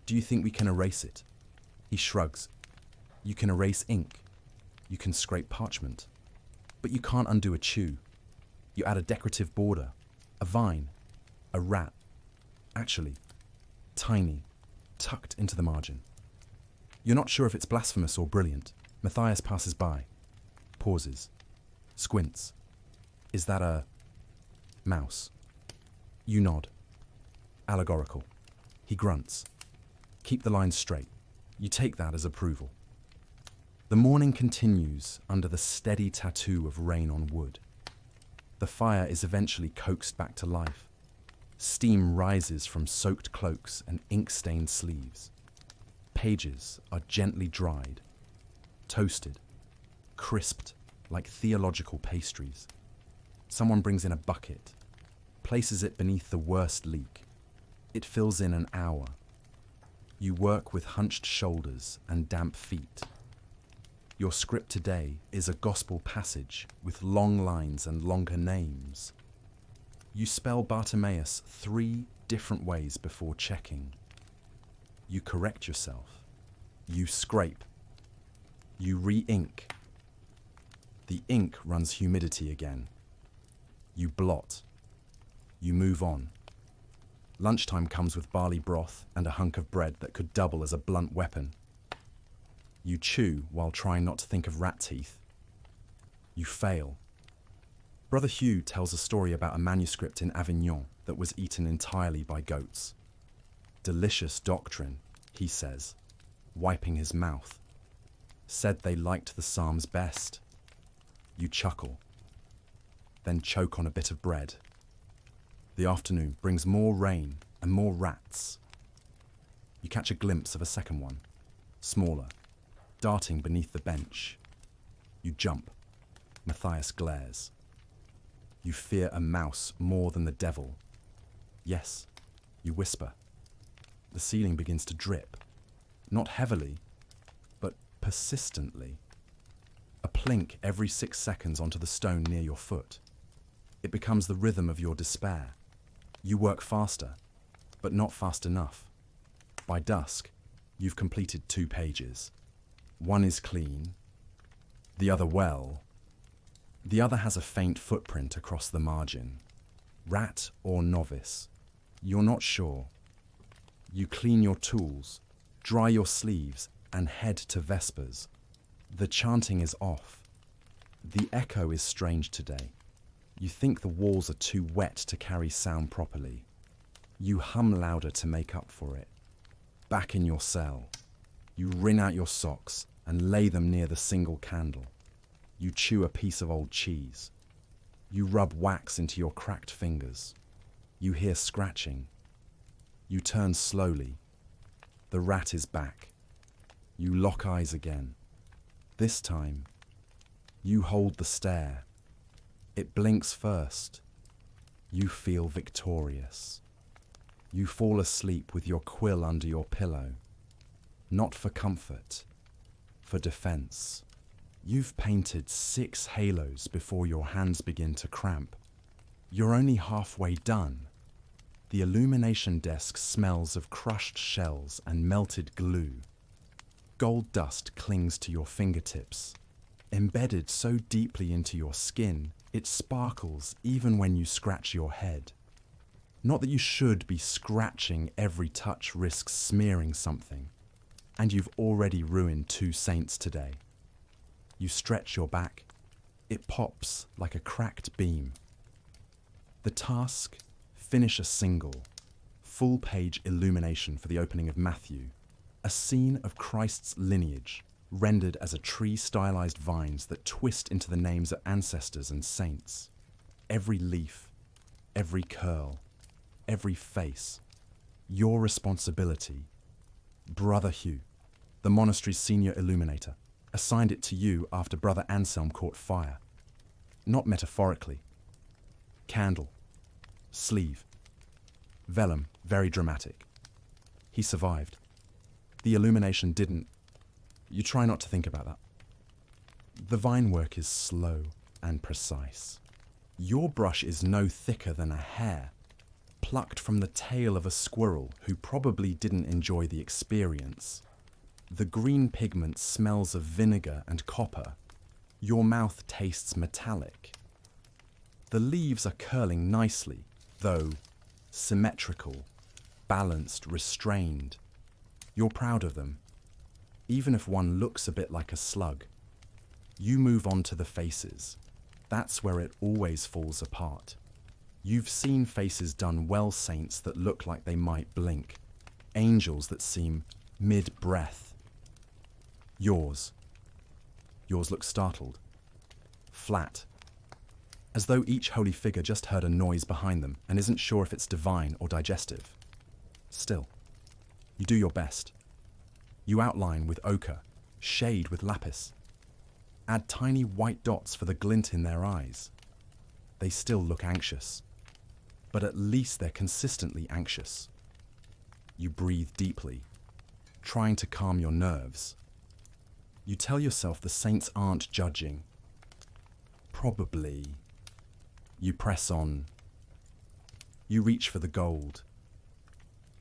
A: "Do you think we can erase it?" He shrugs. "You can erase ink. You can scrape parchment. But you can't undo a chew. You add a decorative border, a vine, a rat. Actually, tiny, tucked into the margin. You're not sure if it's blasphemous or brilliant. Matthias passes by, pauses, squints. "Is that a mouse?" You nod. "Allegorical." He grunts. "Keep the lines straight." You take that as approval. The morning continues under the steady tattoo of rain on wood. The fire is eventually coaxed back to life. Steam rises from soaked cloaks and ink-stained sleeves. Pages are gently dried, toasted, crisped like theological pastries. Someone brings in a bucket, places it beneath the worst leak. It fills in an hour. You work with hunched shoulders and damp feet. Your script today is a gospel passage with long lines and longer names. You spell Bartimaeus 3 different ways before checking. You correct yourself. You scrape. You re-ink. The ink runs humidity again. You blot. You move on. Lunchtime comes with barley broth and a hunk of bread that could double as a blunt weapon. You chew while trying not to think of rat teeth. You fail. Brother Hugh tells a story about a manuscript in Avignon that was eaten entirely by goats. "Delicious doctrine," he says, wiping his mouth. "Said they liked the Psalms best." You chuckle, then choke on a bit of bread. The afternoon brings more rain and more rats. You catch a glimpse of a second one, smaller, darting beneath the bench. You jump. Matthias glares. You fear a mouse more than the devil. "Yes," you whisper. The ceiling begins to drip, not heavily, but persistently. A plink every 6 seconds onto the stone near your foot. It becomes the rhythm of your despair. You work faster, but not fast enough. By dusk, you've completed 2 pages. One is clean, the other well. The other has a faint footprint across the margin. Rat or novice, you're not sure. You clean your tools, dry your sleeves, and head to Vespers. The chanting is off. The echo is strange today. You think the walls are too wet to carry sound properly. You hum louder to make up for it. Back in your cell, you wring out your socks and lay them near the single candle. You chew a piece of old cheese. You rub wax into your cracked fingers. You hear scratching. You turn slowly. The rat is back. You lock eyes again. This time, you hold the stare. It blinks first. You feel victorious. You fall asleep with your quill under your pillow, not for comfort, for defense. You've painted 6 halos before your hands begin to cramp. You're only halfway done. The illumination desk smells of crushed shells and melted glue. Gold dust clings to your fingertips. Embedded so deeply into your skin, it sparkles even when you scratch your head. Not that you should be scratching, every touch risks smearing something. And you've already ruined 2 saints today. You stretch your back. It pops like a cracked beam. The task: finish a single, full-page illumination for the opening of Matthew, a scene of Christ's lineage, rendered as a tree-stylized vines that twist into the names of ancestors and saints. Every leaf, every curl, every face, your responsibility. Brother Hugh, the monastery's senior illuminator, assigned it to you after Brother Anselm caught fire. Not metaphorically. Candle, sleeve, vellum, very dramatic. He survived. The illumination didn't. You try not to think about that. The vine work is slow and precise. Your brush is no thicker than a hair, plucked from the tail of a squirrel who probably didn't enjoy the experience. The green pigment smells of vinegar and copper. Your mouth tastes metallic. The leaves are curling nicely, though symmetrical, balanced, restrained. You're proud of them, even if one looks a bit like a slug. You move on to the faces. That's where it always falls apart. You've seen faces done well, saints that look like they might blink, angels that seem mid-breath. Yours looks startled, flat, as though each holy figure just heard a noise behind them and isn't sure if it's divine or digestive. Still, you do your best. You outline with ochre, shade with lapis. Add tiny white dots for the glint in their eyes. They still look anxious, but at least they're consistently anxious. You breathe deeply, trying to calm your nerves. You tell yourself the saints aren't judging. Probably. You press on. You reach for the gold.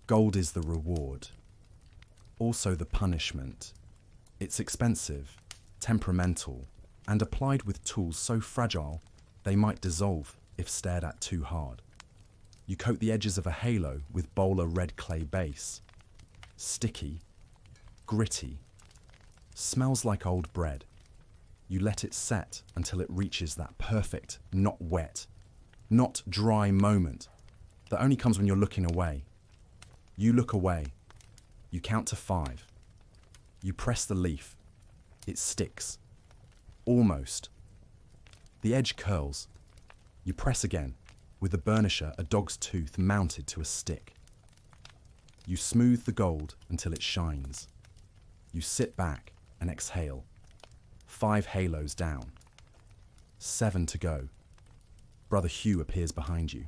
A: Gold is the reward. Also the punishment. It's expensive, temperamental, and applied with tools so fragile they might dissolve if stared at too hard. You coat the edges of a halo with bowler red clay base. Sticky, gritty, smells like old bread. You let it set until it reaches that perfect, not wet, not dry moment that only comes when you're looking away. You look away. You count to 5. You press the leaf. It sticks. Almost. The edge curls. You press again, with the burnisher a dog's tooth mounted to a stick. You smooth the gold until it shines. You sit back and exhale. 5 halos down. 7 to go. Brother Hugh appears behind you.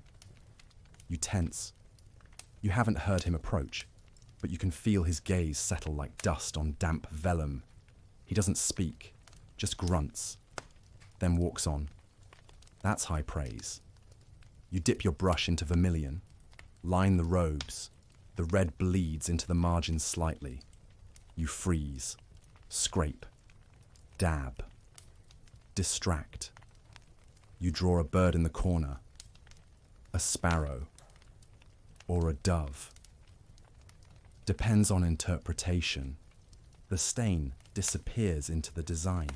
A: You tense. You haven't heard him approach, but you can feel his gaze settle like dust on damp vellum. He doesn't speak, just grunts, then walks on. That's high praise. You dip your brush into vermilion, line the robes. The red bleeds into the margins slightly. You freeze, scrape, dab, distract. You draw a bird in the corner, a sparrow, or a dove. Depends on interpretation. The stain disappears into the design.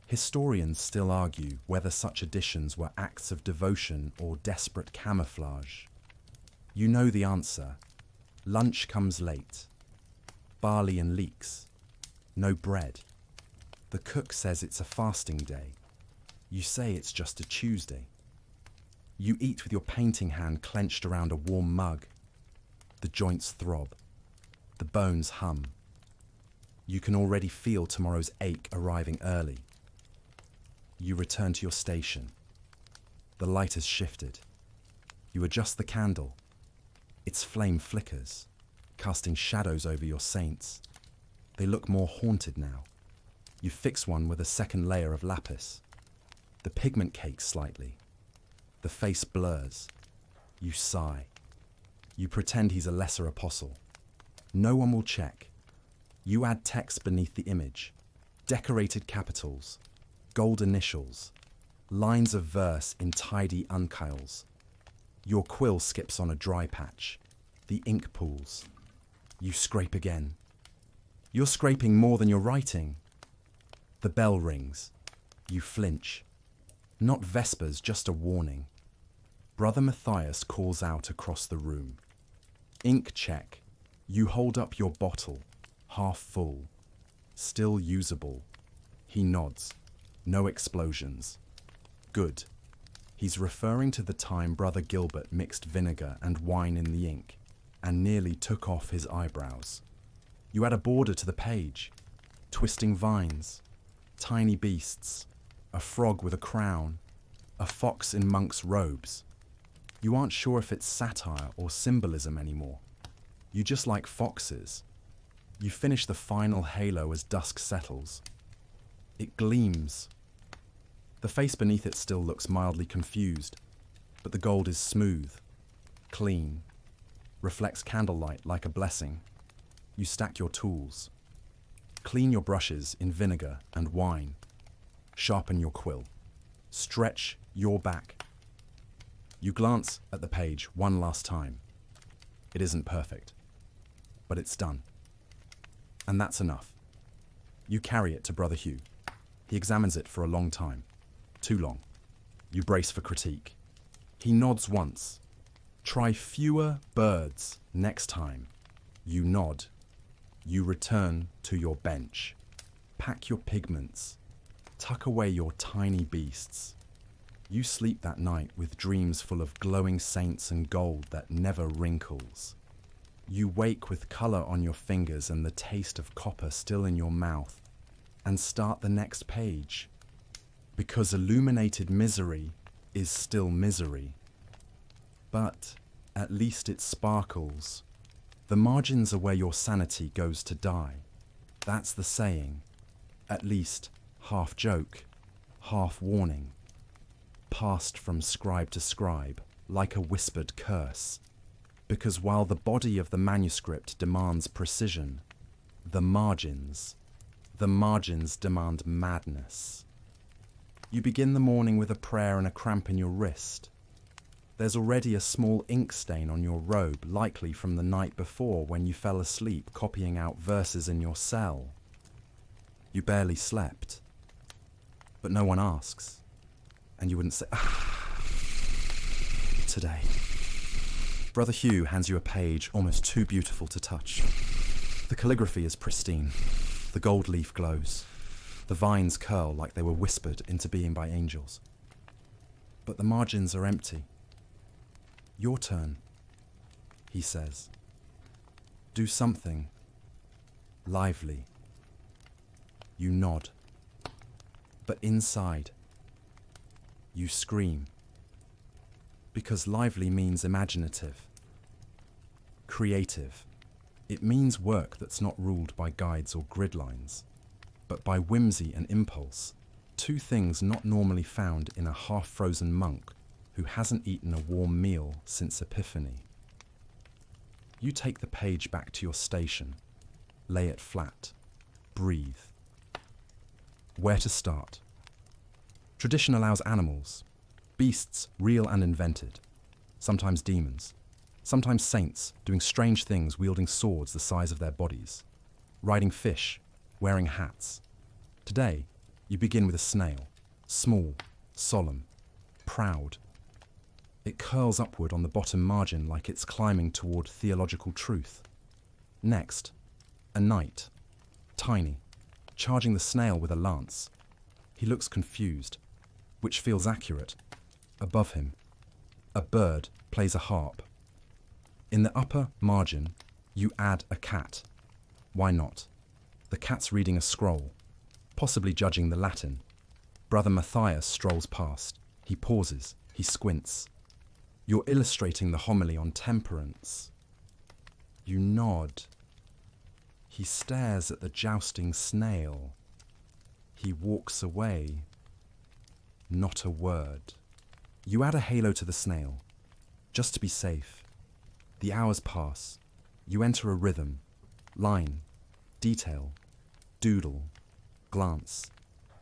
A: Historians still argue whether such additions were acts of devotion or desperate camouflage. You know the answer. Lunch comes late. Barley and leeks. No bread. The cook says it's a fasting day. You say it's just a Tuesday. You eat with your painting hand clenched around a warm mug. The joints throb. The bones hum. You can already feel tomorrow's ache arriving early. You return to your station. The light has shifted. You adjust the candle. Its flame flickers, casting shadows over your saints. They look more haunted now. You fix one with a second layer of lapis. The pigment cakes slightly. The face blurs. You sigh. You pretend he's a lesser apostle. No one will check. You add text beneath the image. Decorated capitals, gold initials, lines of verse in tidy uncials. Your quill skips on a dry patch. The ink pools. You scrape again. You're scraping more than you're writing. The bell rings. You flinch. Not vespers, just a warning. Brother Matthias calls out across the room. Ink check. You hold up your bottle, half full, still usable. He nods. No explosions. Good. He's referring to the time Brother Gilbert mixed vinegar and wine in the ink and nearly took off his eyebrows. You add a border to the page. Twisting vines, tiny beasts, a frog with a crown, a fox in monk's robes. You aren't sure if it's satire or symbolism anymore. You just like foxes. You finish the final halo as dusk settles. It gleams. The face beneath it still looks mildly confused, but the gold is smooth, clean, reflects candlelight like a blessing. You stack your tools. Clean your brushes in vinegar and wine. Sharpen your quill. Stretch your back. You glance at the page one last time. It isn't perfect, but it's done. And that's enough. You carry it to Brother Hugh. He examines it for a long time. Too long. You brace for critique. He nods once. Try fewer birds next time. You nod. You return to your bench. Pack your pigments. Tuck away your tiny beasts. You sleep that night with dreams full of glowing saints and gold that never wrinkles. You wake with colour on your fingers and the taste of copper still in your mouth, and start the next page. Because illuminated misery is still misery. But at least it sparkles. The margins are where your sanity goes to die. That's the saying. At least half joke, half warning. Passed from scribe to scribe, like a whispered curse. Because while the body of the manuscript demands precision, the margins demand madness. You begin the morning with a prayer and a cramp in your wrist. There's already a small ink stain on your robe, likely from the night before when you fell asleep copying out verses in your cell. You barely slept. But no one asks. And you wouldn't say, today. Brother Hugh hands you a page almost too beautiful to touch. The calligraphy is pristine. The gold leaf glows. The vines curl like they were whispered into being by angels. But the margins are empty. Your turn, he says. Do something lively. You nod. But inside, you scream. Because lively means imaginative, creative. It means work that's not ruled by guides or grid lines, but by whimsy and impulse, two things not normally found in a half-frozen monk who hasn't eaten a warm meal since Epiphany. You take the page back to your station, lay it flat, breathe. Where to start? Tradition allows animals, beasts real and invented, sometimes demons, sometimes saints doing strange things wielding swords the size of their bodies, riding fish, wearing hats. Today, you begin with a snail, small, solemn, proud. It curls upward on the bottom margin like it's climbing toward theological truth. Next, a knight, tiny, charging the snail with a lance. He looks confused, which feels accurate. Above him, a bird plays a harp. In the upper margin, you add a cat. Why not? The cat's reading a scroll, possibly judging the Latin. Brother Matthias strolls past. He pauses. He squints. You're illustrating the homily on temperance. You nod. He stares at the jousting snail. He walks away. Not a word. You add a halo to the snail, just to be safe. The hours pass. You enter a rhythm. Line, detail, doodle, glance,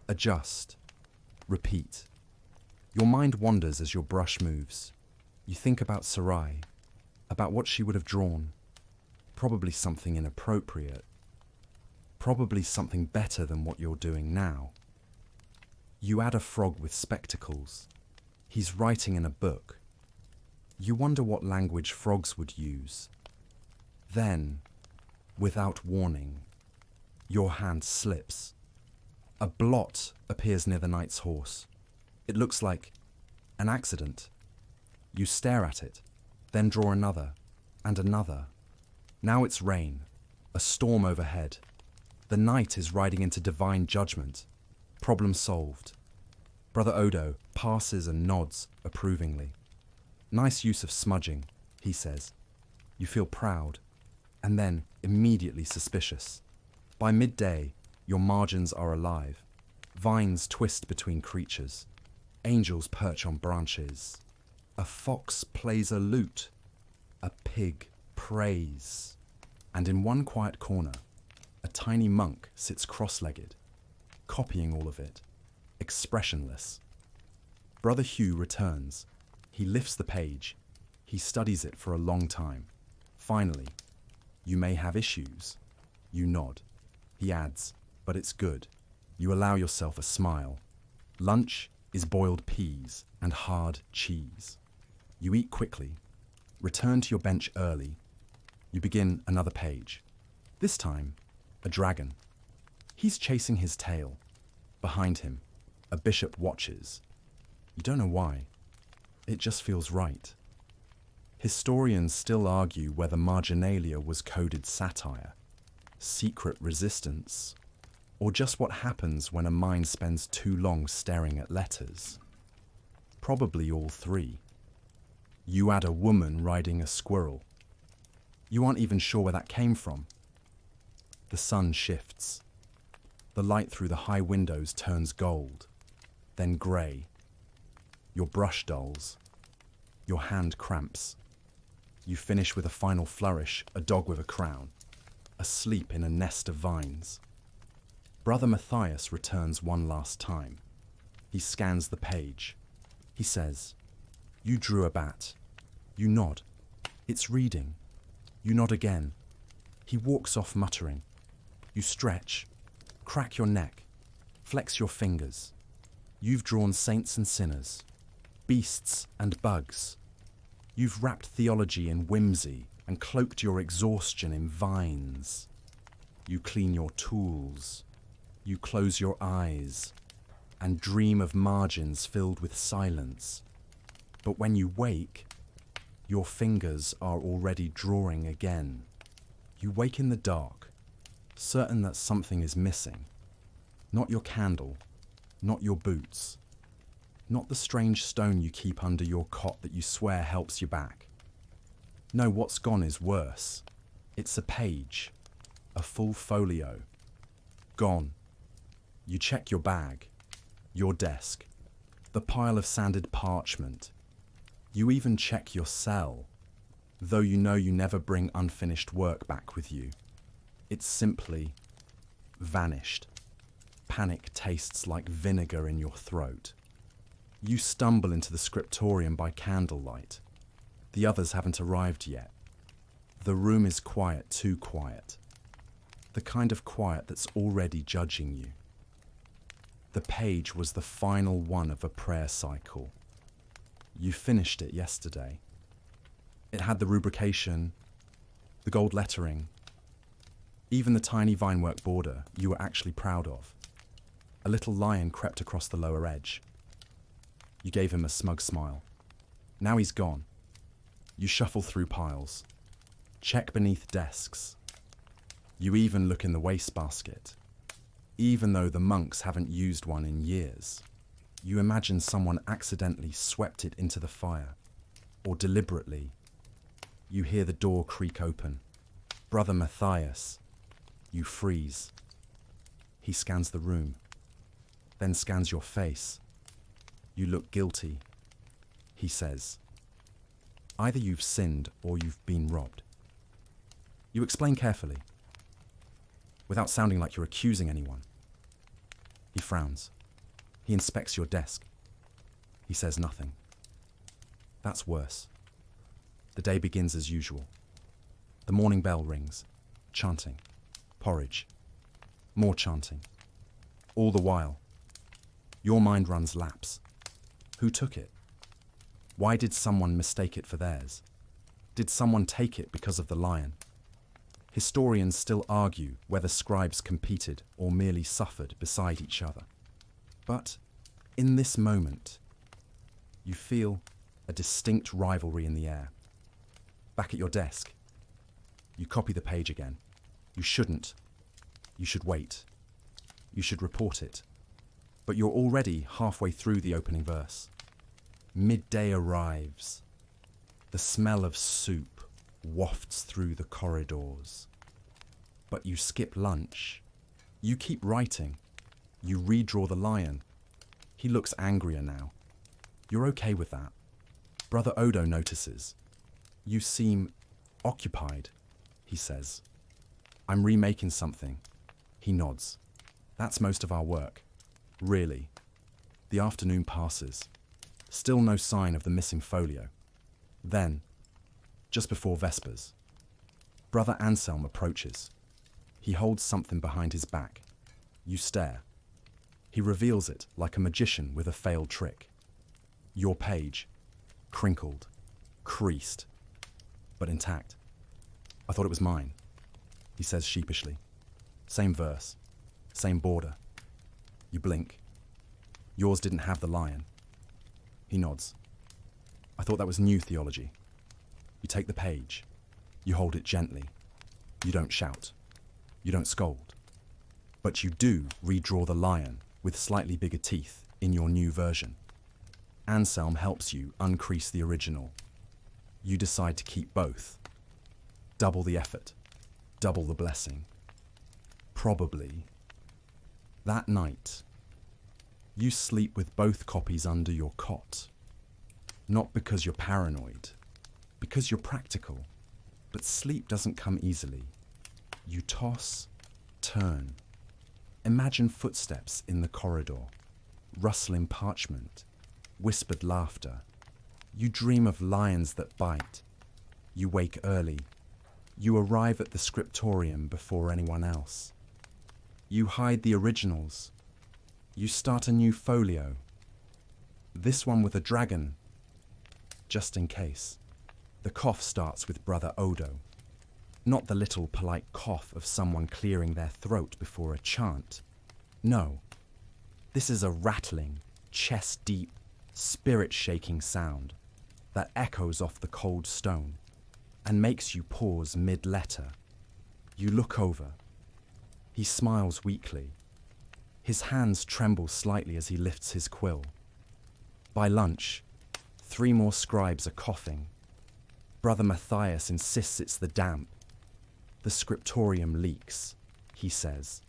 A: adjust, repeat. Your mind wanders as your brush moves. You think about Sarai, about what she would have drawn. Probably something inappropriate. Probably something better than what you're doing now. You add a frog with spectacles. He's writing in a book. You wonder what language frogs would use. Then, without warning, your hand slips. A blot appears near the knight's horse. It looks like an accident. You stare at it, then draw another, and another. Now it's rain, a storm overhead. The knight is riding into divine judgment. Problem solved. Brother Odo passes and nods approvingly. Nice use of smudging, he says. You feel proud, and then immediately suspicious. By midday, your margins are alive. Vines twist between creatures. Angels perch on branches. A fox plays a lute. A pig prays. And in one quiet corner, a tiny monk sits cross-legged, copying all of it, expressionless. Brother Hugh returns. He lifts the page. He studies it for a long time. Finally, you may have issues. You nod. He adds, but it's good. You allow yourself a smile. Lunch is boiled peas and hard cheese. You eat quickly. Return to your bench early. You begin another page. This time, a dragon. He's chasing his tail. Behind him, a bishop watches. You don't know why. It just feels right. Historians still argue whether marginalia was coded satire, secret resistance, or just what happens when a mind spends too long staring at letters. Probably all three. You add a woman riding a squirrel. You aren't even sure where that came from. The sun shifts. The light through the high windows turns gold, then grey. Your brush dulls. Your hand cramps. You finish with a final flourish, a dog with a crown, asleep in a nest of vines. Brother Matthias returns one last time. He scans the page. He says, "You drew a bat." You nod. It's reading. You nod again. He walks off muttering. You stretch, crack your neck, flex your fingers. You've drawn saints and sinners, beasts and bugs. You've wrapped theology in whimsy and cloaked your exhaustion in vines. You clean your tools. You close your eyes and dream of margins filled with silence. But when you wake, your fingers are already drawing again. You wake in the dark, certain that something is missing. Not your candle, not your boots, not the strange stone you keep under your cot that you swear helps you back. No, what's gone is worse. It's a page, a full folio. Gone. You check your bag, your desk, the pile of sanded parchment. You even check your cell, though you know you never bring unfinished work back with you. It's simply vanished. Panic tastes like vinegar in your throat. You stumble into the scriptorium by candlelight. The others haven't arrived yet. The room is quiet, too quiet. The kind of quiet that's already judging you. The page was the final one of a prayer cycle. You finished it yesterday. It had the rubrication, the gold lettering, even the tiny vinework border you were actually proud of. A little lion crept across the lower edge. You gave him a smug smile. Now he's gone. You shuffle through piles, check beneath desks. You even look in the wastebasket, even though the monks haven't used one in years. You imagine someone accidentally swept it into the fire. or deliberately. You hear the door creak open. Brother Matthias. You freeze. He scans the room, then scans your face. You look guilty. He says, either you've sinned or you've been robbed. You explain carefully, without sounding like you're accusing anyone. He frowns. He inspects your desk. He says nothing. That's worse. The day begins as usual. The morning bell rings. Chanting. Porridge. More chanting. All the while, your mind runs laps. Who took it? Why did someone mistake it for theirs? Did someone take it because of the lion? Historians still argue whether scribes competed or merely suffered beside each other. But in this moment, you feel a distinct rivalry in the air. Back at your desk, you copy the page again. You shouldn't. You should wait. You should report it. But you're already halfway through the opening verse. Midday arrives. The smell of soup wafts through the corridors. But you skip lunch. You keep writing. You redraw the lion. He looks angrier now. You're okay with that. Brother Odo notices. You seem occupied, he says. I'm remaking something. He nods. That's most of our work. Really. The afternoon passes. Still no sign of the missing folio. Then, just before Vespers, Brother Anselm approaches. He holds something behind his back. You stare. He reveals it like a magician with a failed trick. Your page, crinkled, creased, but intact. I thought it was mine, he says sheepishly. Same verse, same border. You blink. Yours didn't have the lion. He nods. I thought that was new theology. You take the page. You hold it gently. You don't shout. You don't scold. But you do redraw the lion with slightly bigger teeth in your new version. Anselm helps you uncrease the original. You decide to keep both. Double the effort. Double the blessing. Probably. That night, you sleep with both copies under your cot. Not because you're paranoid, because you're practical. But sleep doesn't come easily. You toss, turn. Imagine footsteps in the corridor, rustling parchment, whispered laughter. You dream of lions that bite. You wake early. You arrive at the scriptorium before anyone else. You hide the originals. You start a new folio. This one with a dragon, just in case. The cough starts with Brother Odo. Not the little polite cough of someone clearing their throat before a chant. No, this is a rattling, chest-deep, spirit-shaking sound that echoes off the cold stone and makes you pause mid-letter. You look over. He smiles weakly. His hands tremble slightly as he lifts his quill. By lunch, 3 more scribes are coughing. Brother Matthias insists it's the damp. The scriptorium leaks, he says.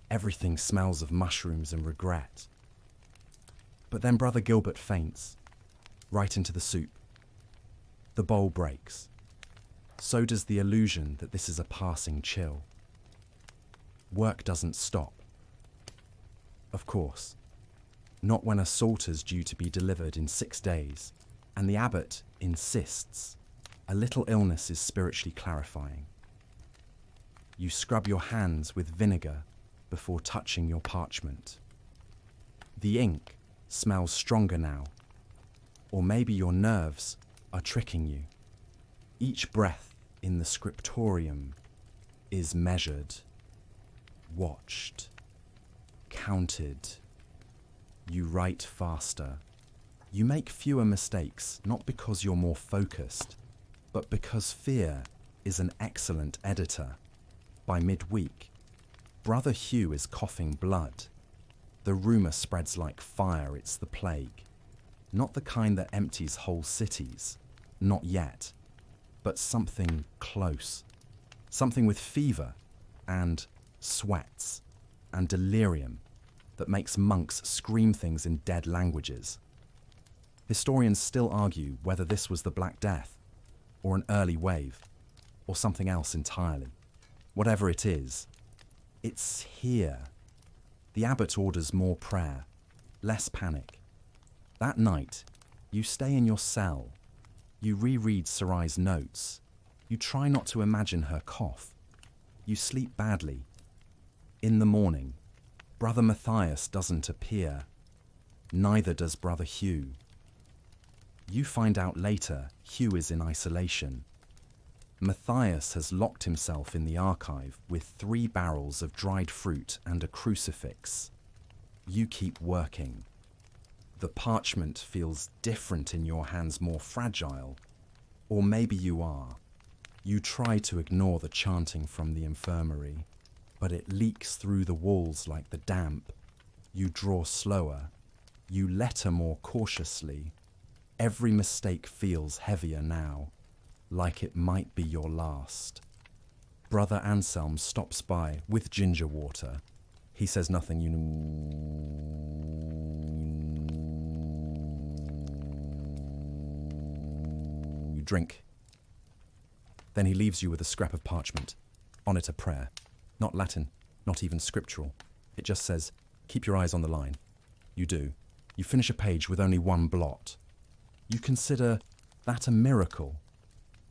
A: Everything smells of mushrooms and regret. But then Brother Gilbert faints, right into the soup. The bowl breaks. So does the illusion that this is a passing chill. Work doesn't stop. Of course, not when a psalter's due to be delivered in 6 days, and the abbot insists a little illness is spiritually clarifying. You scrub your hands with vinegar before touching your parchment. The ink smells stronger now, or maybe your nerves are tricking you. Each breath in the scriptorium is measured, watched, counted. You write faster. You make fewer mistakes, not because you're more focused, but because fear is an excellent editor. By midweek, Brother Hugh is coughing blood. The rumour spreads like fire it's the plague. Not the kind that empties whole cities, not yet, but something close. Something with fever and sweats and delirium that makes monks scream things in dead languages. Historians still argue whether this was the Black Death, or an early wave, or something else entirely. Whatever it is, it's here. The abbot orders more prayer, less panic. That night, you stay in your cell. You reread Sarai's notes. You try not to imagine her cough. You sleep badly. In the morning, Brother Matthias doesn't appear. Neither does Brother Hugh. You find out later Hugh is in isolation. Matthias has locked himself in the archive with 3 barrels of dried fruit and a crucifix. You keep working. The parchment feels different in your hands, more fragile. Or maybe you are. You try to ignore the chanting from the infirmary, but it leaks through the walls like the damp. You draw slower. You letter more cautiously. Every mistake feels heavier now, like it might be your last. Brother Anselm stops by with ginger water. He says nothing. You drink. Then he leaves you with a scrap of parchment. On it a prayer. Not Latin, not even scriptural. It just says, keep your eyes on the line. You do. You finish a page with only 1 blot. You consider that a miracle.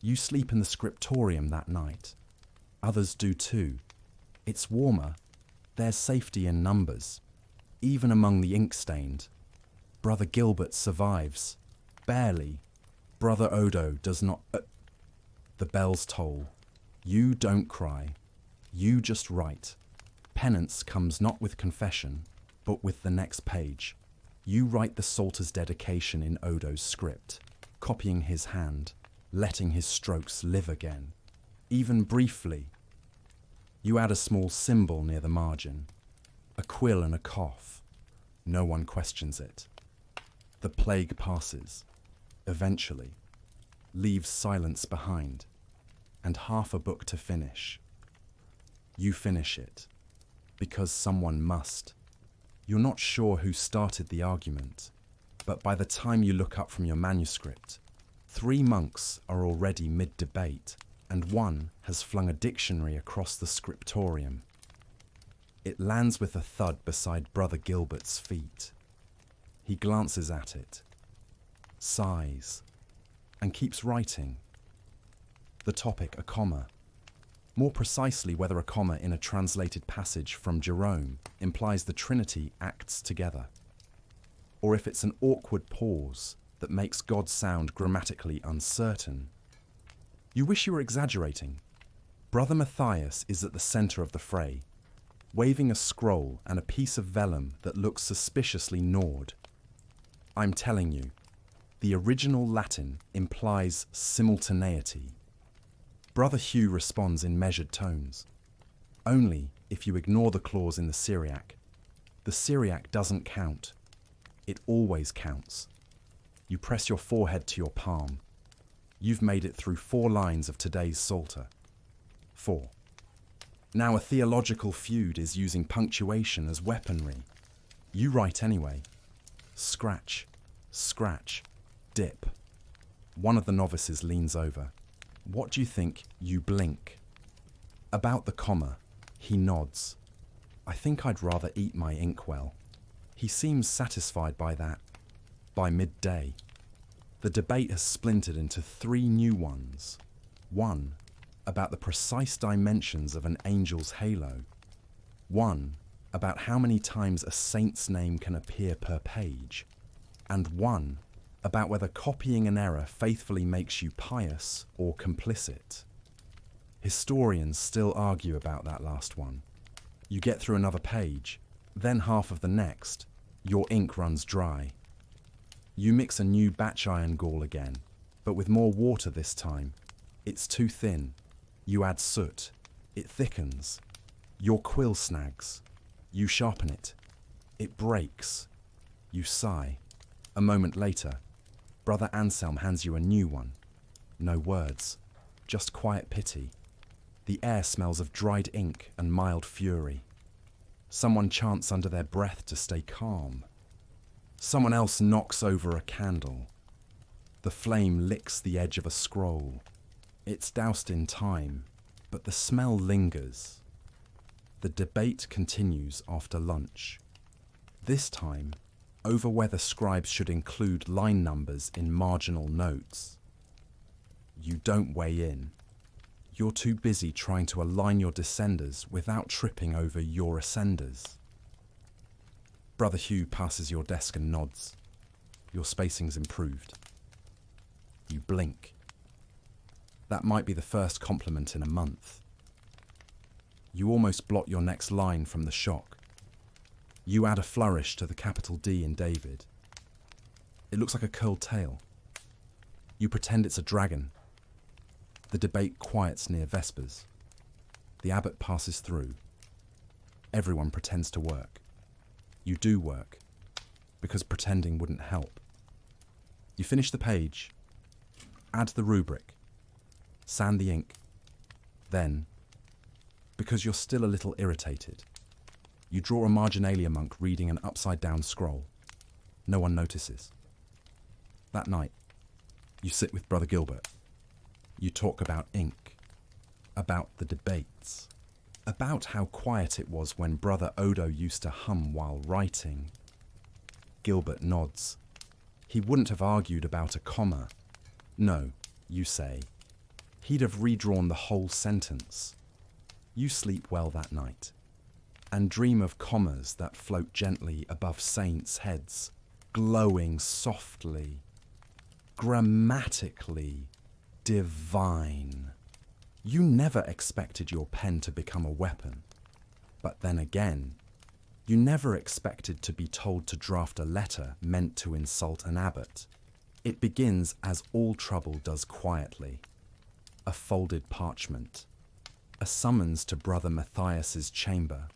A: You sleep in the scriptorium that night. Others do too. It's warmer. There's safety in numbers. Even among the ink-stained. Brother Gilbert survives. Barely. Brother Odo does not... The bells toll. You don't cry. You just write. Penance comes not with confession, but with the next page. You write the Psalter's dedication in Odo's script, copying his hand, letting his strokes live again. Even briefly, you add a small symbol near the margin, a quill and a cough. No one questions it. The plague passes, eventually, leaves silence behind, and half a book to finish. You finish it, because someone must. You're not sure who started the argument, but by the time you look up from your manuscript, 3 monks are already mid-debate, and one has flung a dictionary across the scriptorium. It lands with a thud beside Brother Gilbert's feet. He glances at it, sighs, and keeps writing. The topic, a comma. More precisely, whether a comma in a translated passage from Jerome implies the Trinity acts together, or if it's an awkward pause that makes God sound grammatically uncertain. You wish you were exaggerating. Brother Matthias is at the centre of the fray, waving a scroll and a piece of vellum that looks suspiciously gnawed. I'm telling you, the original Latin implies simultaneity. Brother Hugh responds in measured tones. Only if you ignore the clause in the Syriac. The Syriac doesn't count. It always counts. You press your forehead to your palm. You've made it through 4 lines of today's Psalter. 4. Now a theological feud is using punctuation as weaponry. You write anyway. Scratch, scratch, dip. One of the novices leans over. What do you think? You blink. About the comma, he nods. I think I'd rather eat my inkwell. He seems satisfied by that. By midday, the debate has splintered into 3 new ones. One, about the precise dimensions of an angel's halo. One, about how many times a saint's name can appear per page. And one, about whether copying an error faithfully makes you pious or complicit. Historians still argue about that last one. You get through another page, then half of the next, your ink runs dry. You mix a new batch iron gall again, but with more water this time. It's too thin. You add soot. It thickens. Your quill snags. You sharpen it. It breaks. You sigh. A moment later, Brother Anselm hands you a new one. No words, just quiet pity. The air smells of dried ink and mild fury. Someone chants under their breath to stay calm. Someone else knocks over a candle. The flame licks the edge of a scroll. It's doused in time, but the smell lingers. The debate continues after lunch. This time, over whether scribes should include line numbers in marginal notes. You don't weigh in. You're too busy trying to align your descenders without tripping over your ascenders. Brother Hugh passes your desk and nods. Your spacing's improved. You blink. That might be the first compliment in a month. You almost blot your next line from the shock. You add a flourish to the capital D in David. It looks like a curled tail. You pretend it's a dragon. The debate quiets near Vespers. The abbot passes through. Everyone pretends to work. You do work, because pretending wouldn't help. You finish the page, add the rubric, sand the ink. Then, because you're still a little irritated, you draw a marginalia monk reading an upside-down scroll. No one notices. That night, you sit with Brother Gilbert. You talk about ink, about the debates, about how quiet it was when Brother Odo used to hum while writing. Gilbert nods. He wouldn't have argued about a comma. No, you say. He'd have redrawn the whole sentence. You sleep well that night, and dream of commas that float gently above saints' heads, glowing softly, grammatically divine. You never expected your pen to become a weapon, but then again, you never expected to be told to draft a letter meant to insult an abbot. It begins as all trouble does quietly. A folded parchment, a summons to Brother Matthias's chamber,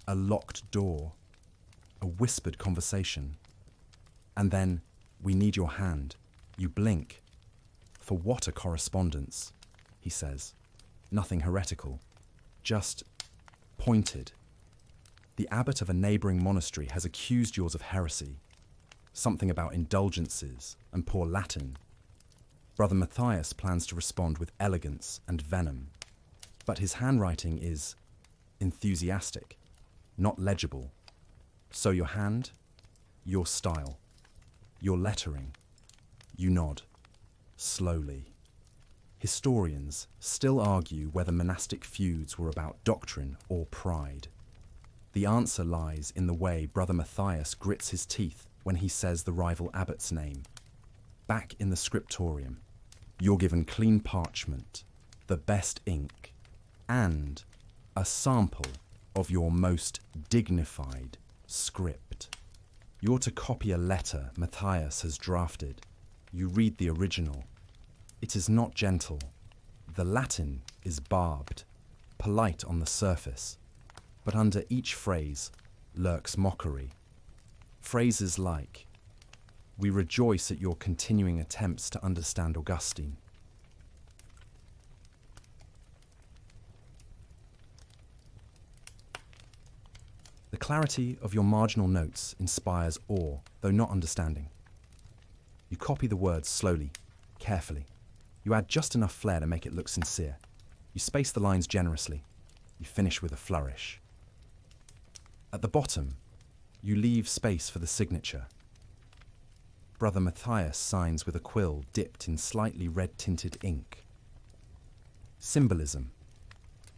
A: a locked door, a whispered conversation. And then, we need your hand. You blink. For what a correspondence, he says. Nothing heretical, just pointed. The abbot of a neighbouring monastery has accused yours of heresy, something about indulgences and poor Latin. Brother Matthias plans to respond with elegance and venom, but his handwriting is enthusiastic, not legible. So your hand, your style, your lettering, you nod, slowly. Historians still argue whether monastic feuds were about doctrine or pride. The answer lies in the way Brother Matthias grits his teeth when he says the rival abbot's name. Back in the scriptorium, you're given clean parchment, the best ink, and a sample of your most dignified script. You're to copy a letter Matthias has drafted. You read the original. It is not gentle. The Latin is barbed, polite on the surface, but under each phrase lurks mockery. Phrases like, "We rejoice at your continuing attempts to understand Augustine." The clarity of your marginal notes inspires awe, though not understanding. You copy the words slowly, carefully. You add just enough flair to make it look sincere. You space the lines generously. You finish with a flourish. At the bottom, you leave space for the signature. Brother Matthias signs with a quill dipped in slightly red-tinted ink. Symbolism,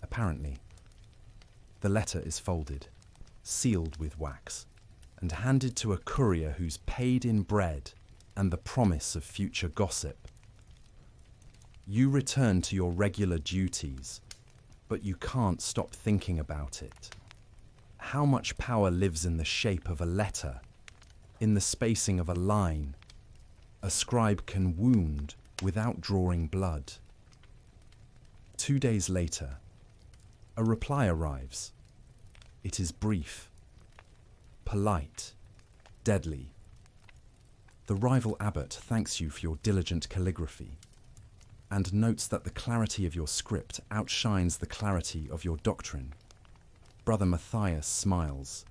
A: apparently. The letter is folded, sealed with wax, and handed to a courier who's paid in bread and the promise of future gossip. You return to your regular duties, but you can't stop thinking about it. How much power lives in the shape of a letter, in the spacing of a line? A scribe can wound without drawing blood. 2 days later, a reply arrives. It is brief, polite, deadly. The rival abbot thanks you for your diligent calligraphy. and notes that the clarity of your script outshines the clarity of your doctrine. Brother Matthias smiles.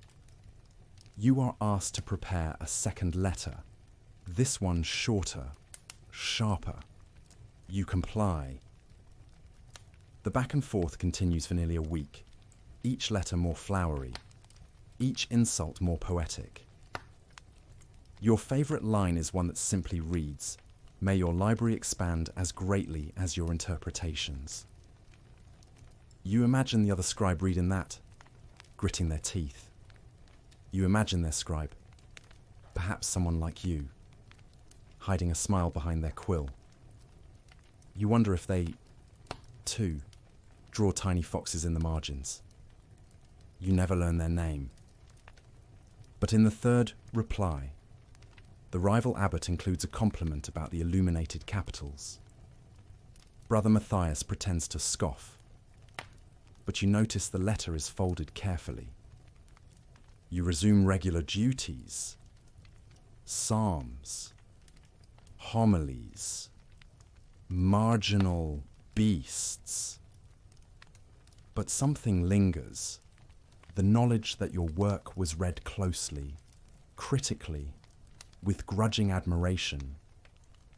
A: You are asked to prepare a second letter, this one shorter, sharper. You comply. The back and forth continues for nearly a week, each letter more flowery, each insult more poetic. Your favourite line is one that simply reads, "May your library expand as greatly as your interpretations." You imagine the other scribe reading that, gritting their teeth. You imagine their scribe, perhaps someone like you, hiding a smile behind their quill. You wonder if they, too, draw tiny foxes in the margins. You never learn their name. But in the third reply, the rival abbot includes a compliment about the illuminated capitals. Brother Matthias pretends to scoff, but you notice the letter is folded carefully. You resume regular duties, psalms, homilies, marginal beasts. But something lingers, the knowledge that your work was read closely, critically, with grudging admiration.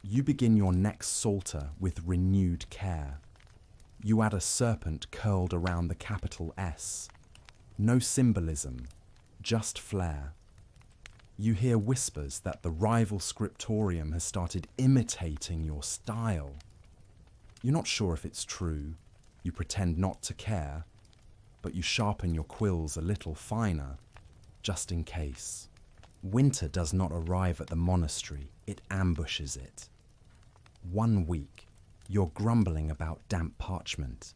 A: You begin your next psalter with renewed care. You add a serpent curled around the capital S. No symbolism, just flair. You hear whispers that the rival scriptorium has started imitating your style. You're not sure if it's true. You pretend not to care, but you sharpen your quills a little finer, just in case. Winter does not arrive at the monastery, it ambushes it. 1 week, you're grumbling about damp parchment.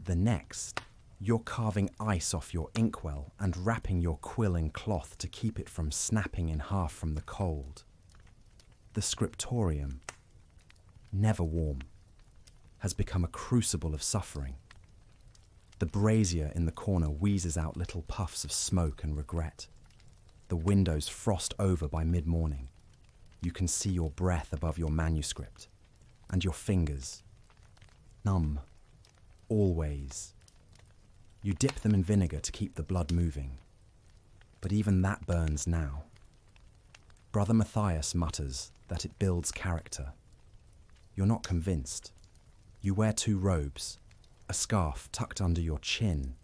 A: The next, you're carving ice off your inkwell and wrapping your quill in cloth to keep it from snapping in half from the cold. The scriptorium, never warm, has become a crucible of suffering. The brazier in the corner wheezes out little puffs of smoke and regret. The windows frost over by mid-morning. You can see your breath above your manuscript, and your fingers, numb, always. You dip them in vinegar to keep the blood moving, but even that burns now. Brother Matthias mutters that it builds character. You're not convinced. You wear 2 robes, a scarf tucked under your chin,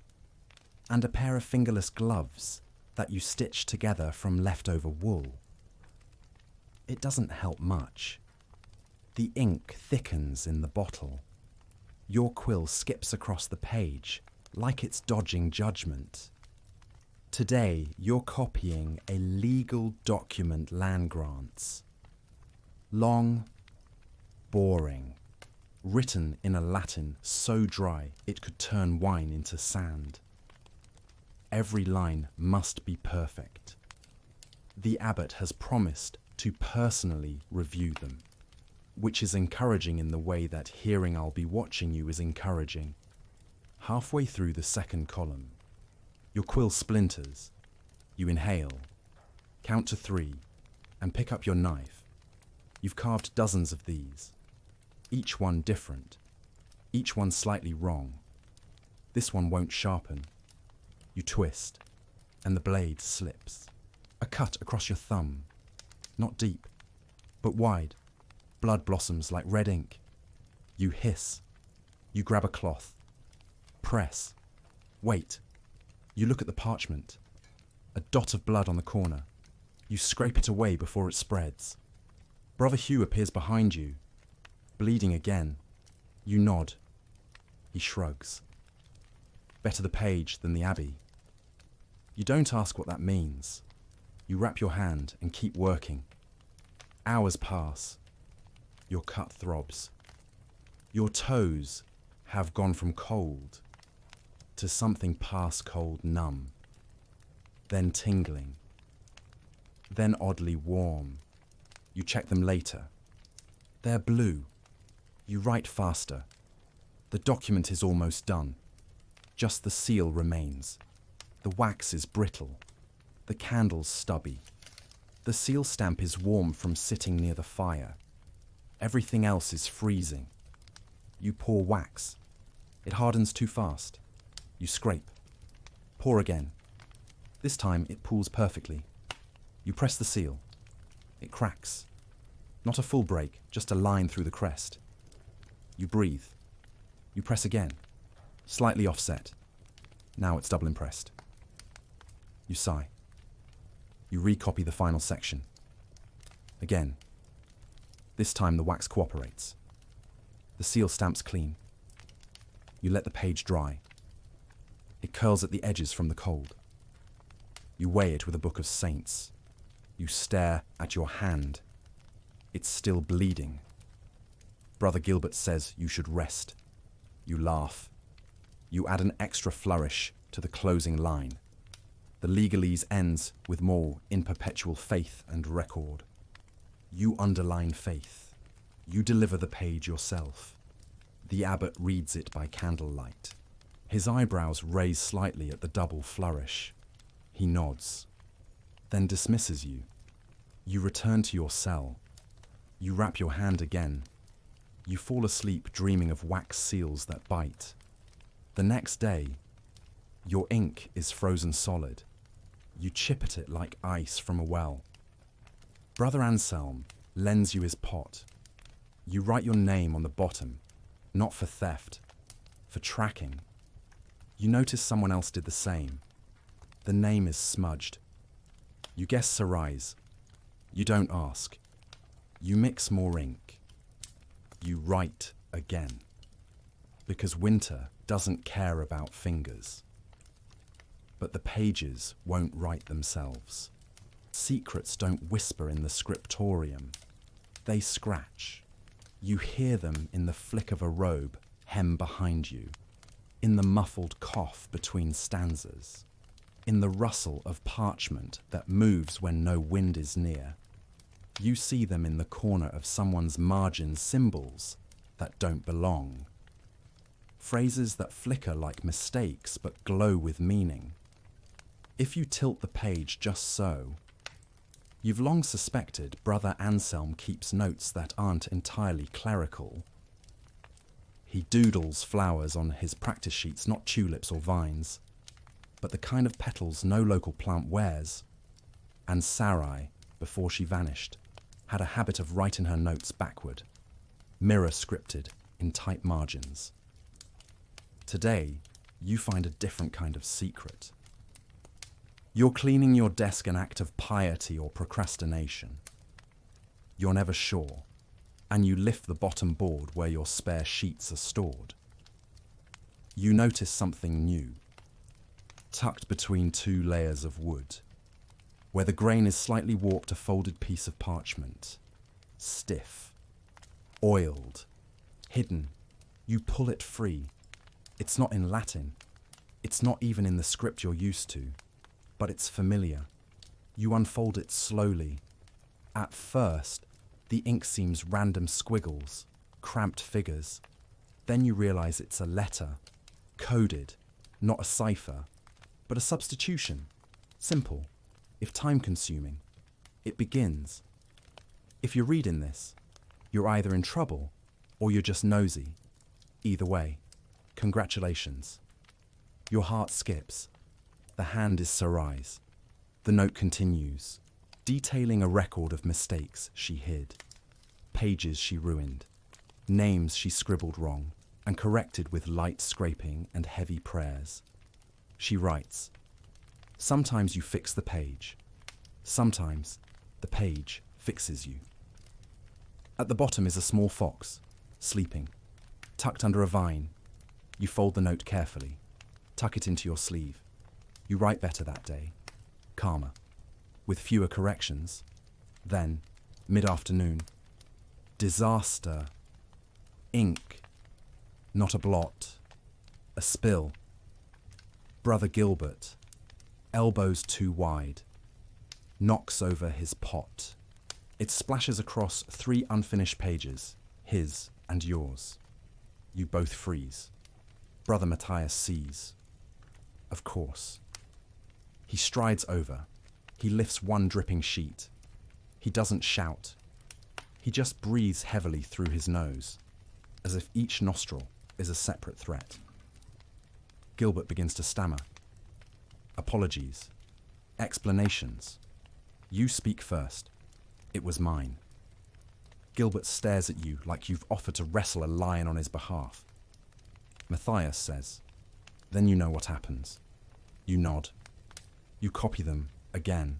A: and a pair of fingerless gloves that you stitch together from leftover wool. It doesn't help much. The ink thickens in the bottle. Your quill skips across the page like it's dodging judgment. Today, you're copying a legal document land grants. Long, boring, written in a Latin so dry it could turn wine into sand. Every line must be perfect. The abbot has promised to personally review them, which is encouraging in the way that hearing "I'll be watching you" is encouraging. Halfway through the second column, your quill splinters. You inhale, count to 3, and pick up your knife. You've carved dozens of these, each one different, each one slightly wrong. This one won't sharpen. You twist, and the blade slips. A cut across your thumb, not deep, but wide. Blood blossoms like red ink. You hiss. You grab a cloth. Press. Wait. You look at the parchment. A dot of blood on the corner. You scrape it away before it spreads. Brother Hugh appears behind you, bleeding again. You nod. He shrugs. Better the page than the abbey. You don't ask what that means. You wrap your hand and keep working. Hours pass. Your cut throbs. Your toes have gone from cold to something past cold, numb, then tingling, then oddly warm. You check them later. They're blue. You write faster. The document is almost done. Just the seal remains. The wax is brittle. The candle's stubby. The seal stamp is warm from sitting near the fire. Everything else is freezing. You pour wax. It hardens too fast. You scrape. Pour again. This time it pools perfectly. You press the seal. It cracks. Not a full break, just a line through the crest. You breathe. You press again. Slightly offset. Now it's double impressed. You sigh. You recopy the final section. Again. This time the wax cooperates. The seal stamps clean. You let the page dry. It curls at the edges from the cold. You weigh it with a book of saints. You stare at your hand. It's still bleeding. Brother Gilbert says you should rest. You laugh. You add an extra flourish to the closing line. The legalese ends with more in perpetual faith and record. You underline faith. You deliver the page yourself. The abbot reads it by candlelight. His eyebrows raise slightly at the double flourish. He nods, then dismisses you. You return to your cell. You wrap your hand again. You fall asleep dreaming of wax seals that bite. The next day, your ink is frozen solid. You chip at it like ice from a well. Brother Anselm lends you his pot. You write your name on the bottom, not for theft, for tracking. You notice someone else did the same. The name is smudged. You guess Sarais. You don't ask. You mix more ink. You write again. Because winter doesn't care about fingers. But the pages won't write themselves. Secrets don't whisper in the scriptorium. They scratch. You hear them in the flick of a robe hem behind you, in the muffled cough between stanzas, in the rustle of parchment that moves when no wind is near. You see them in the corner of someone's margin symbols that don't belong. Phrases that flicker like mistakes but glow with meaning. If you tilt the page just so, you've long suspected Brother Anselm keeps notes that aren't entirely clerical. He doodles flowers on his practice sheets, not tulips or vines, but the kind of petals no local plant wears. And Sarai, before she vanished, had a habit of writing her notes backward, mirror scripted in tight margins. Today, you find a different kind of secret. You're cleaning your desk an act of piety or procrastination. You're never sure, and you lift the bottom board where your spare sheets are stored. You notice something new, tucked between two layers of wood, where the grain is slightly warped, a folded piece of parchment, stiff, oiled, hidden. You pull it free. It's not in Latin. It's not even in the script you're used to. But it's familiar. You unfold it slowly. At first, the ink seems random squiggles, cramped figures. Then you realize it's a letter, coded, not a cipher, but a substitution. Simple, if time-consuming. It begins. If you're reading this, you're either in trouble or you're just nosy. Either way, congratulations. Your heart skips. The hand is Sarai's. The note continues, detailing a record of mistakes she hid, pages she ruined, names she scribbled wrong and corrected with light scraping and heavy prayers. She writes, sometimes you fix the page. Sometimes the page fixes you. At the bottom is a small fox, sleeping, tucked under a vine. You fold the note carefully, tuck it into your sleeve. You write better that day, calmer, with fewer corrections. Then, mid-afternoon, disaster, ink, not a blot, a spill. Brother Gilbert, elbows too wide, knocks over his pot. It splashes across 3 unfinished pages, his and yours. You both freeze. Brother Matthias sees. Of course. He strides over. He lifts one dripping sheet. He doesn't shout. He just breathes heavily through his nose. as if each nostril is a separate threat. Gilbert begins to stammer. Apologies. Explanations. You speak first. It was mine. Gilbert stares at you like you've offered to wrestle a lion on his behalf. Matthias says, then you know what happens. You nod. You copy them again.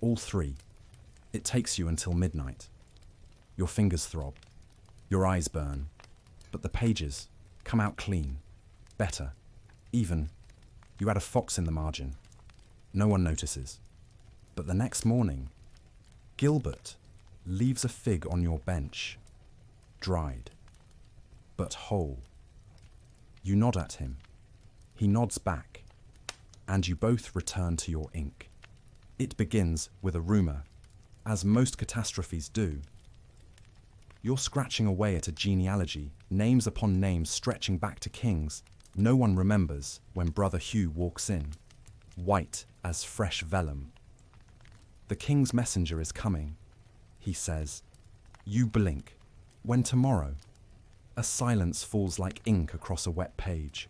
A: All three. It takes you until midnight. Your fingers throb. Your eyes burn. But the pages come out clean. Better. Even. You add a fox in the margin. No one notices. But the next morning, Gilbert leaves a fig on your bench. Dried. But whole. You nod at him. He nods back. And you both return to your ink. It begins with a rumour, as most catastrophes do. You're scratching away at a genealogy, names upon names stretching back to kings. No one remembers when Brother Hugh walks in, white as fresh vellum. The king's messenger is coming, he says. You blink. When tomorrow? A silence falls like ink across a wet page.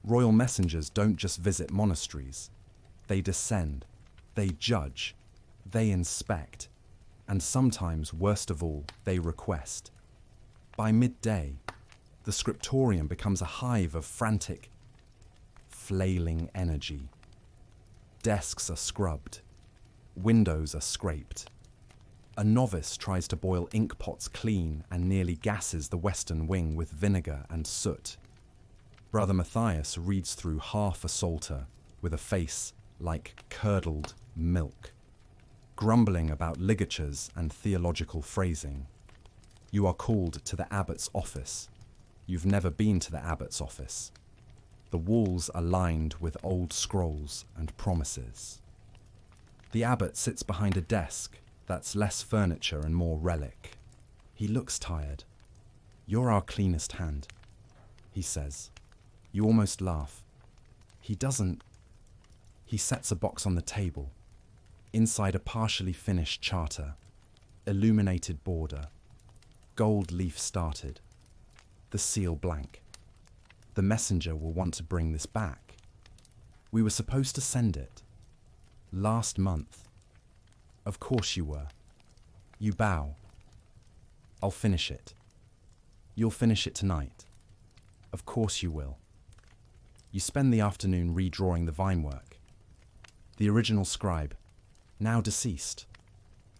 A: Royal messengers don't just visit monasteries. They descend. They judge. They inspect. And sometimes, worst of all, they request. By midday, the scriptorium becomes a hive of frantic, flailing energy. Desks are scrubbed. Windows are scraped. A novice tries to boil ink pots clean and nearly gasses the western wing with vinegar and soot. Brother Matthias reads through half a psalter with a face like curdled milk, grumbling about ligatures and theological phrasing. You are called to the abbot's office. You've never been to the abbot's office. The walls are lined with old scrolls and promises. The abbot sits behind a desk that's less furniture and more relic. He looks tired. You're our cleanest hand, he says. You almost laugh. He doesn't. He sets a box on the table. Inside a partially finished charter, illuminated border, gold leaf started, the seal blank. The messenger will want to bring this back. We were supposed to send it. Last month. Of course you were. You bow. I'll finish it. You'll finish it tonight. Of course you will. You spend the afternoon redrawing the vinework. The original scribe, now deceased,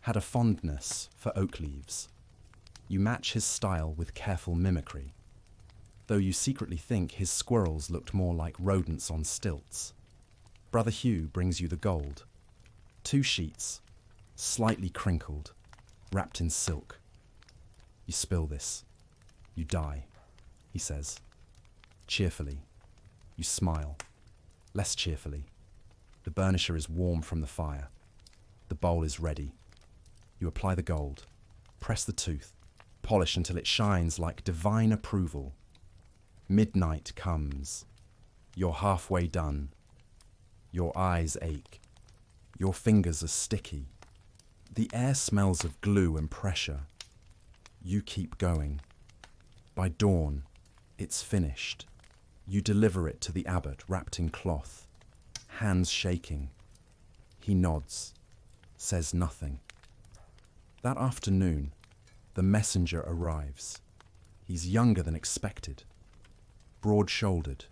A: had a fondness for oak leaves. You match his style with careful mimicry, though you secretly think his squirrels looked more like rodents on stilts. Brother Hugh brings you the gold. 2 sheets, slightly crinkled, wrapped in silk. You spill this. You die, he says. Cheerfully. You smile. Less cheerfully. The burnisher is warm from the fire. The bowl is ready. You apply the gold. Press the tooth. Polish until it shines like divine approval. Midnight comes. You're halfway done. Your eyes ache. Your fingers are sticky. The air smells of glue and pressure. You keep going. By dawn, it's finished. You deliver it to the abbot wrapped in cloth, hands shaking. He nods, says nothing. That afternoon, the messenger arrives. He's younger than expected, broad-shouldered,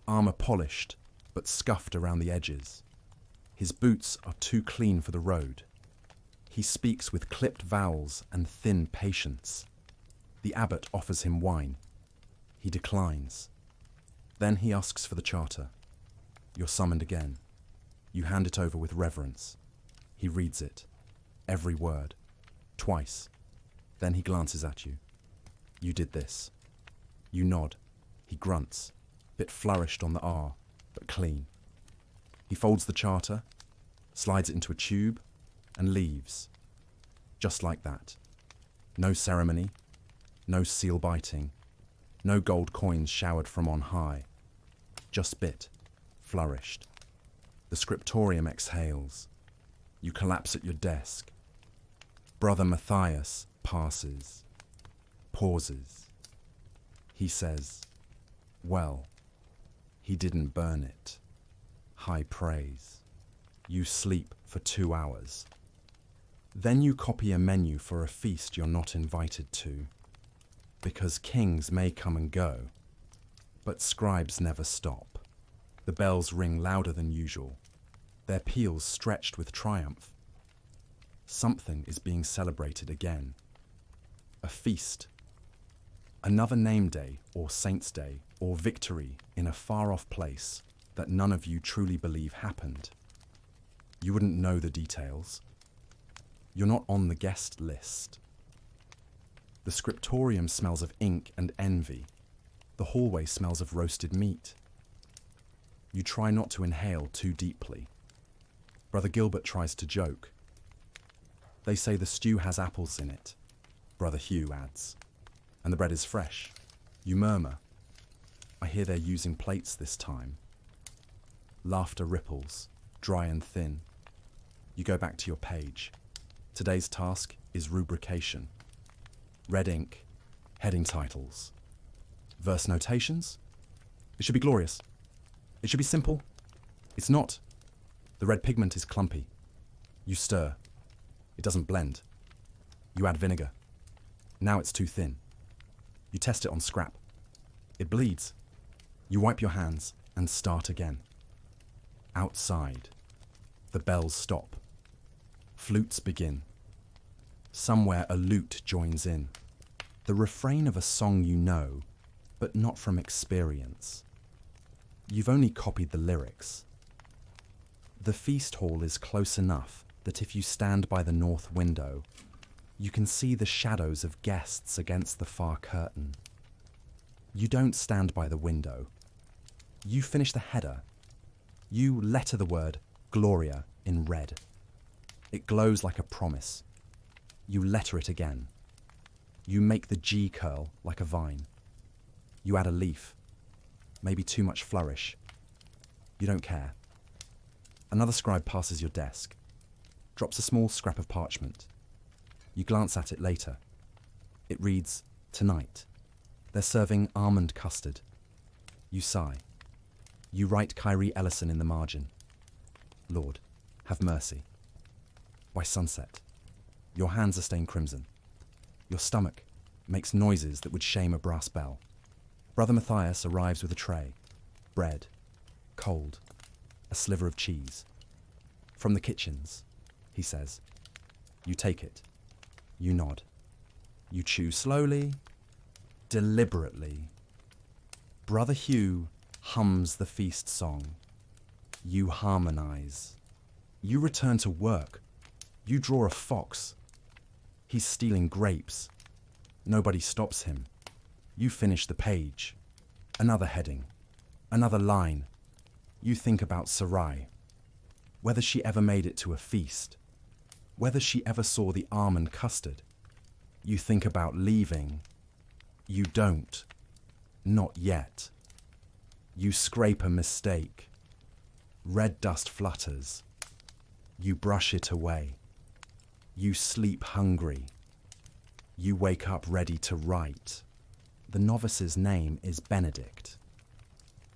A: armor polished but scuffed around the edges. His boots are too clean for the road. He speaks with clipped vowels and thin patience. The abbot offers him wine. He declines. Then he asks for the charter. You're summoned again. You hand it over with reverence. He reads it, every word, twice. Then he glances at you. You did this. You nod. He grunts, bit flourished on the R, but clean. He folds the charter, slides it into a tube, and leaves. Just like that. No ceremony, no seal biting, no gold coins showered from on high. Just bit, flourished. The scriptorium exhales. You collapse at your desk. Brother Matthias passes. pauses. He says, "Well, he didn't burn it. High praise. You sleep for 2 hours. Then you copy a menu for a feast you're not invited to, because kings may come and go, but scribes never stop. The bells ring louder than usual, their peals stretched with triumph. Something is being celebrated again. A feast. Another name day or saint's day or victory in a far-off place that none of you truly believe happened. You wouldn't know the details. You're not on the guest list. The scriptorium smells of ink and envy. The hallway smells of roasted meat. You try not to inhale too deeply. Brother Gilbert tries to joke. They say the stew has apples in it, Brother Hugh adds, and the bread is fresh. You murmur. I hear they're using plates this time. Laughter ripples, dry and thin. You go back to your page. Today's task is rubrication. Red ink, heading titles. Verse notations? It should be glorious. It should be simple. It's not. The red pigment is clumpy. You stir. It doesn't blend. You add vinegar. Now it's too thin. You test it on scrap. It bleeds. You wipe your hands and start again. Outside, the bells stop. Flutes begin. Somewhere a lute joins in. The refrain of a song you know, but not from experience. You've only copied the lyrics. The feast hall is close enough that if you stand by the north window, you can see the shadows of guests against the far curtain. You don't stand by the window. You finish the header. You letter the word Gloria in red. It glows like a promise. You letter it again. You make the G curl like a vine. You add a leaf. Maybe too much flourish. You don't care. Another scribe passes your desk, drops a small scrap of parchment. You glance at it later. It reads, "Tonight. They're serving almond custard." You sigh. You write Kyrie Ellison in the margin. Lord, have mercy. By sunset, your hands are stained crimson. Your stomach makes noises that would shame a brass bell. Brother Matthias arrives with a tray, bread, cold, a sliver of cheese. From the kitchens, he says. You take it. You nod. You chew slowly, deliberately. Brother Hugh hums the feast song. You harmonize. You return to work. You draw a fox. He's stealing grapes. Nobody stops him. You finish the page. Another heading. Another line. You think about Sarai. Whether she ever made it to a feast. Whether she ever saw the almond custard. You think about leaving. You don't. Not yet. You scrape a mistake. Red dust flutters. You brush it away. You sleep hungry. You wake up ready to write. The novice's name is Benedict.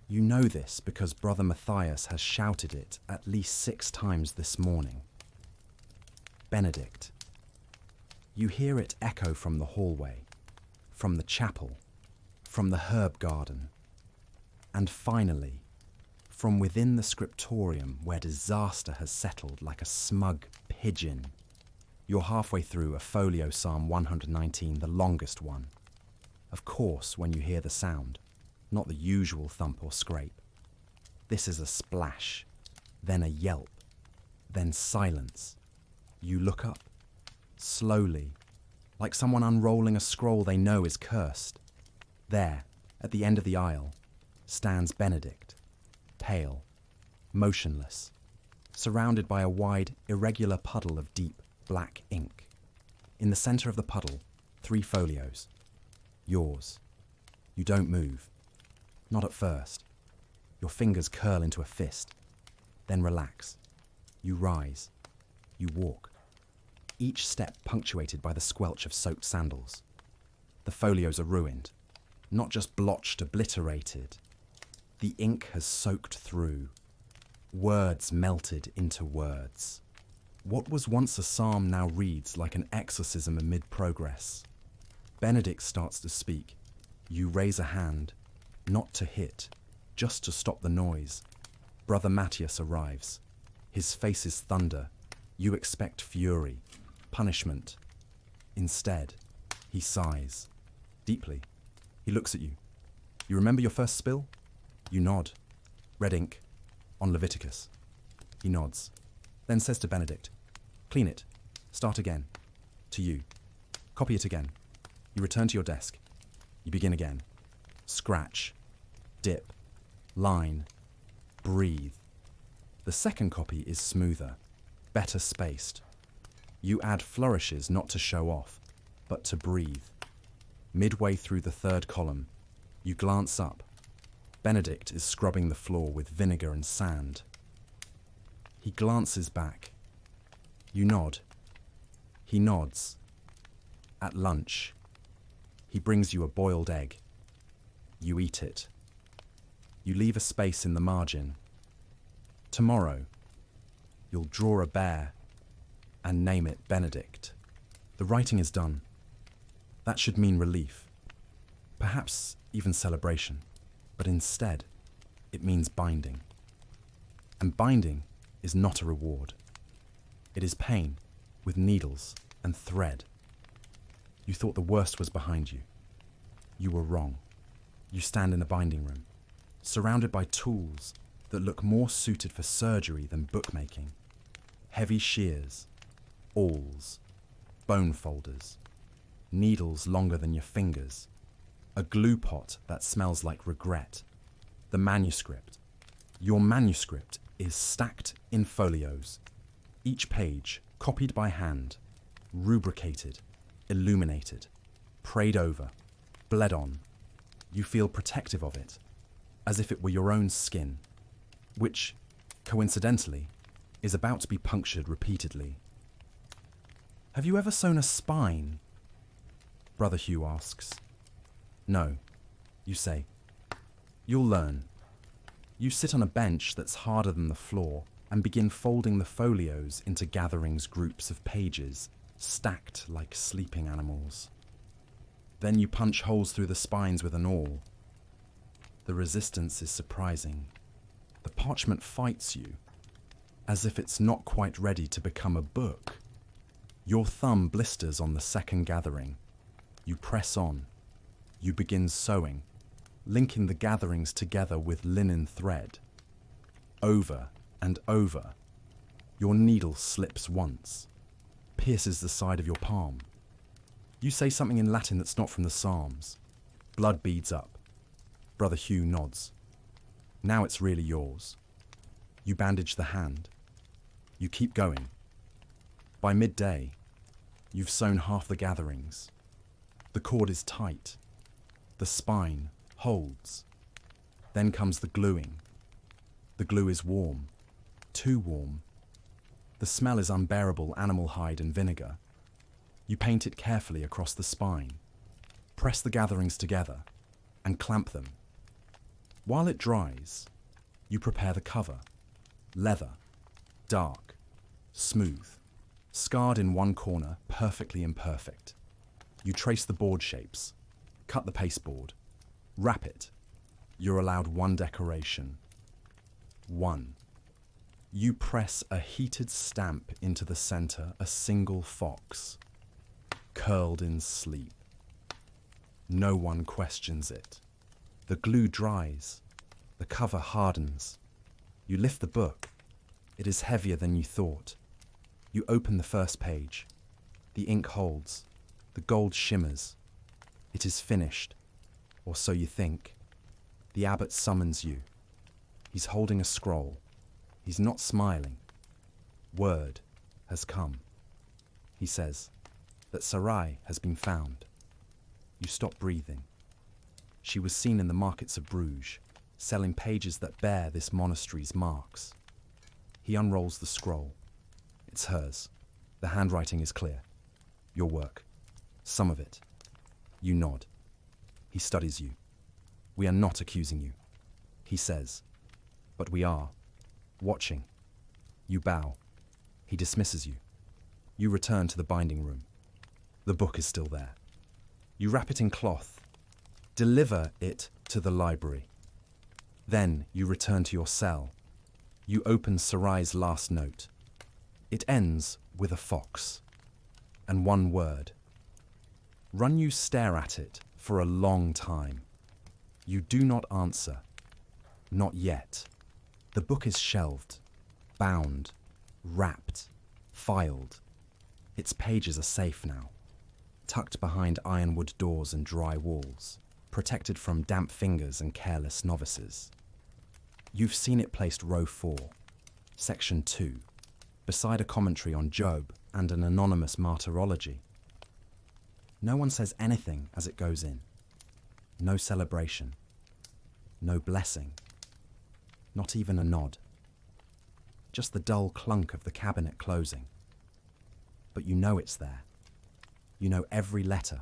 A: You know this because Brother Matthias has shouted it at least 6 times this morning. Benedict. You hear it echo from the hallway, from the chapel, from the herb garden, and finally, from within the scriptorium where disaster has settled like a smug pigeon. You're halfway through a folio Psalm 119, the longest one. Of course, when you hear the sound, not the usual thump or scrape. This is a splash, then a yelp, then silence. You look up, slowly, like someone unrolling a scroll they know is cursed. There, at the end of the aisle, stands Benedict, pale, motionless, surrounded by a wide, irregular puddle of deep, black ink. In the centre of the puddle, 3 folios. Yours. You don't move. Not at first. Your fingers curl into a fist, then relax. You rise. You walk. Each step punctuated by the squelch of soaked sandals. The folios are ruined, not just blotched, obliterated. The ink has soaked through. Words melted into words. What was once a psalm now reads like an exorcism amid progress. Benedict starts to speak. You raise a hand, not to hit, just to stop the noise. Brother Matthias arrives. His face is thunder. You expect fury, punishment. Instead, he sighs. Deeply. He looks at you. You remember your first spill? You nod. Red ink. On Leviticus. He nods. Then says to Benedict, clean it. Start again. To you. Copy it again. You return to your desk. You begin again. Scratch. Dip. Line. Breathe. The second copy is smoother, better spaced. You add flourishes not to show off, but to breathe. Midway through the third column, you glance up. Benedict is scrubbing the floor with vinegar and sand. He glances back. You nod. He nods. At lunch, he brings you a boiled egg. You eat it. You leave a space in the margin. Tomorrow, you'll draw a bear and name it Benedict. The writing is done. That should mean relief. Perhaps even celebration. But instead, it means binding. And binding is not a reward. It is pain with needles and thread. You thought the worst was behind you. You were wrong. You stand in a binding room, surrounded by tools that look more suited for surgery than bookmaking. Heavy shears, awls, bone folders, needles longer than your fingers, a glue pot that smells like regret, the manuscript. Your manuscript is stacked in folios, each page copied by hand, rubricated, illuminated, prayed over, bled on. You feel protective of it, as if it were your own skin, which, coincidentally, is about to be punctured repeatedly. Have you ever sewn a spine? Brother Hugh asks. No, you say. You'll learn. You sit on a bench that's harder than the floor and begin folding the folios into gatherings groups of pages, stacked like sleeping animals. Then you punch holes through the spines with an awl. The resistance is surprising. The parchment fights you, as if it's not quite ready to become a book. Your thumb blisters on the second gathering. You press on. You begin sewing, linking the gatherings together with linen thread. Over and over, your needle slips once, pierces the side of your palm. You say something in Latin that's not from the Psalms. Blood beads up. Brother Hugh nods. Now it's really yours. You bandage the hand. You keep going. By midday, you've sewn half the gatherings. The cord is tight. The spine holds. Then comes the gluing. The glue is warm. Too warm. The smell is unbearable animal hide and vinegar. You paint it carefully across the spine. Press the gatherings together and clamp them. While it dries, you prepare the cover. Leather, dark, smooth, scarred in one corner, perfectly imperfect. You trace the board shapes, cut the pasteboard, wrap it. You're allowed one decoration. One. You press a heated stamp into the center, a single fox, curled in sleep. No one questions it. The glue dries. The cover hardens. You lift the book. It is heavier than you thought. You open the first page. The ink holds. The gold shimmers. It is finished, or so you think. The abbot summons you. He's holding a scroll. He's not smiling. Word has come. He says that Sarai has been found. You stop breathing. She was seen in the markets of Bruges, selling pages that bear this monastery's marks. He unrolls the scroll. It's hers. The handwriting is clear. Your work. Some of it. You nod. He studies you. We are not accusing you, he says. But we are. Watching. You bow. He dismisses you. You return to the binding room. The book is still there. You wrap it in cloth. Deliver it to the library. Then you return to your cell. You open Sarai's last note. It ends with a fox and one word. You stare at it for a long time. You do not answer. Not yet. The book is shelved, bound, wrapped, filed. Its pages are safe now, tucked behind ironwood doors and dry walls, protected from damp fingers and careless novices. You've seen it placed row 4, section 2, beside a commentary on Job and an anonymous martyrology. No one says anything as it goes in. No celebration. No blessing. Not even a nod. Just the dull clunk of the cabinet closing. But you know it's there. You know every letter.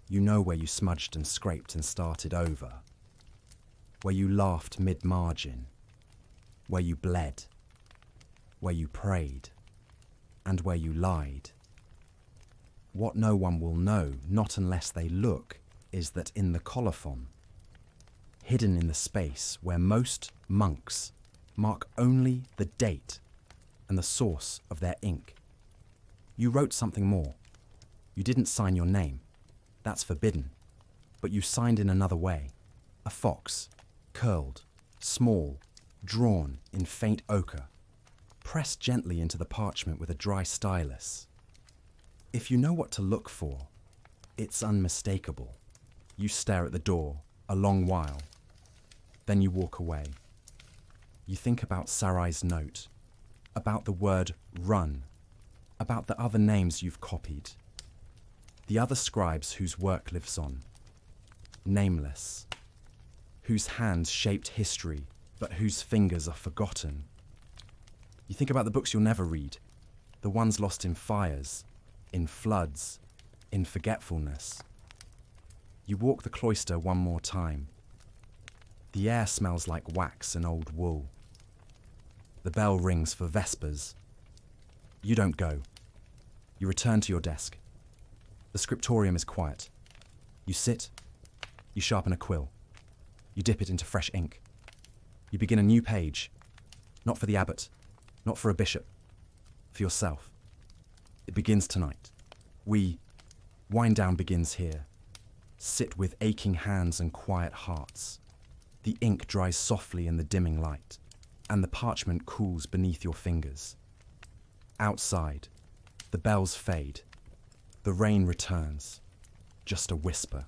A: You know where you smudged and scraped and started over. Where you laughed mid-margin. Where you bled. Where you prayed. And where you lied. What no one will know, not unless they look, is that in the colophon, hidden in the space where most monks mark only the date and the source of their ink, you wrote something more. You didn't sign your name. That's forbidden. But you signed in another way. A fox, curled, small, drawn in faint ochre, pressed gently into the parchment with a dry stylus. If you know what to look for, it's unmistakable. You stare at the door a long while. Then you walk away. You think about Sarai's note, about the word run, about the other names you've copied, the other scribes whose work lives on, nameless, whose hands shaped history, but whose fingers are forgotten. You think about the books you'll never read, the ones lost in fires, in floods, in forgetfulness. You walk the cloister one more time. The air smells like wax and old wool. The bell rings for vespers. You don't go. You return to your desk. The scriptorium is quiet. You sit. You sharpen a quill. You dip it into fresh ink. You begin a new page. Not for the abbot. Not for a bishop. For yourself. It begins tonight. Wind down begins here. Sit with aching hands and quiet hearts. The ink dries softly in the dimming light, and the parchment cools beneath your fingers. Outside, the bells fade. The rain returns. Just a whisper.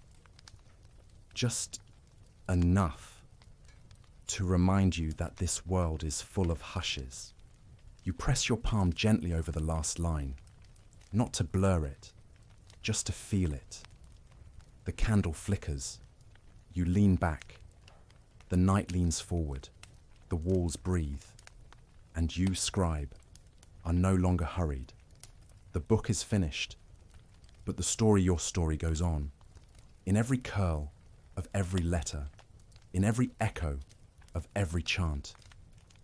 A: Just enough to remind you that this world is full of hushes. You press your palm gently over the last line, not to blur it, just to feel it. The candle flickers. You lean back. The night leans forward. The walls breathe. And you, scribe, are no longer hurried. The book is finished, but your story goes on. In every curl of every letter, in every echo of every chant,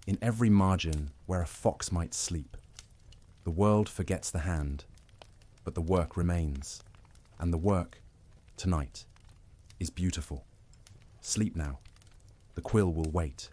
A: in every margin where a fox might sleep. The world forgets the hand, but the work remains. And the work, tonight, is beautiful. Sleep now. The quill will wait.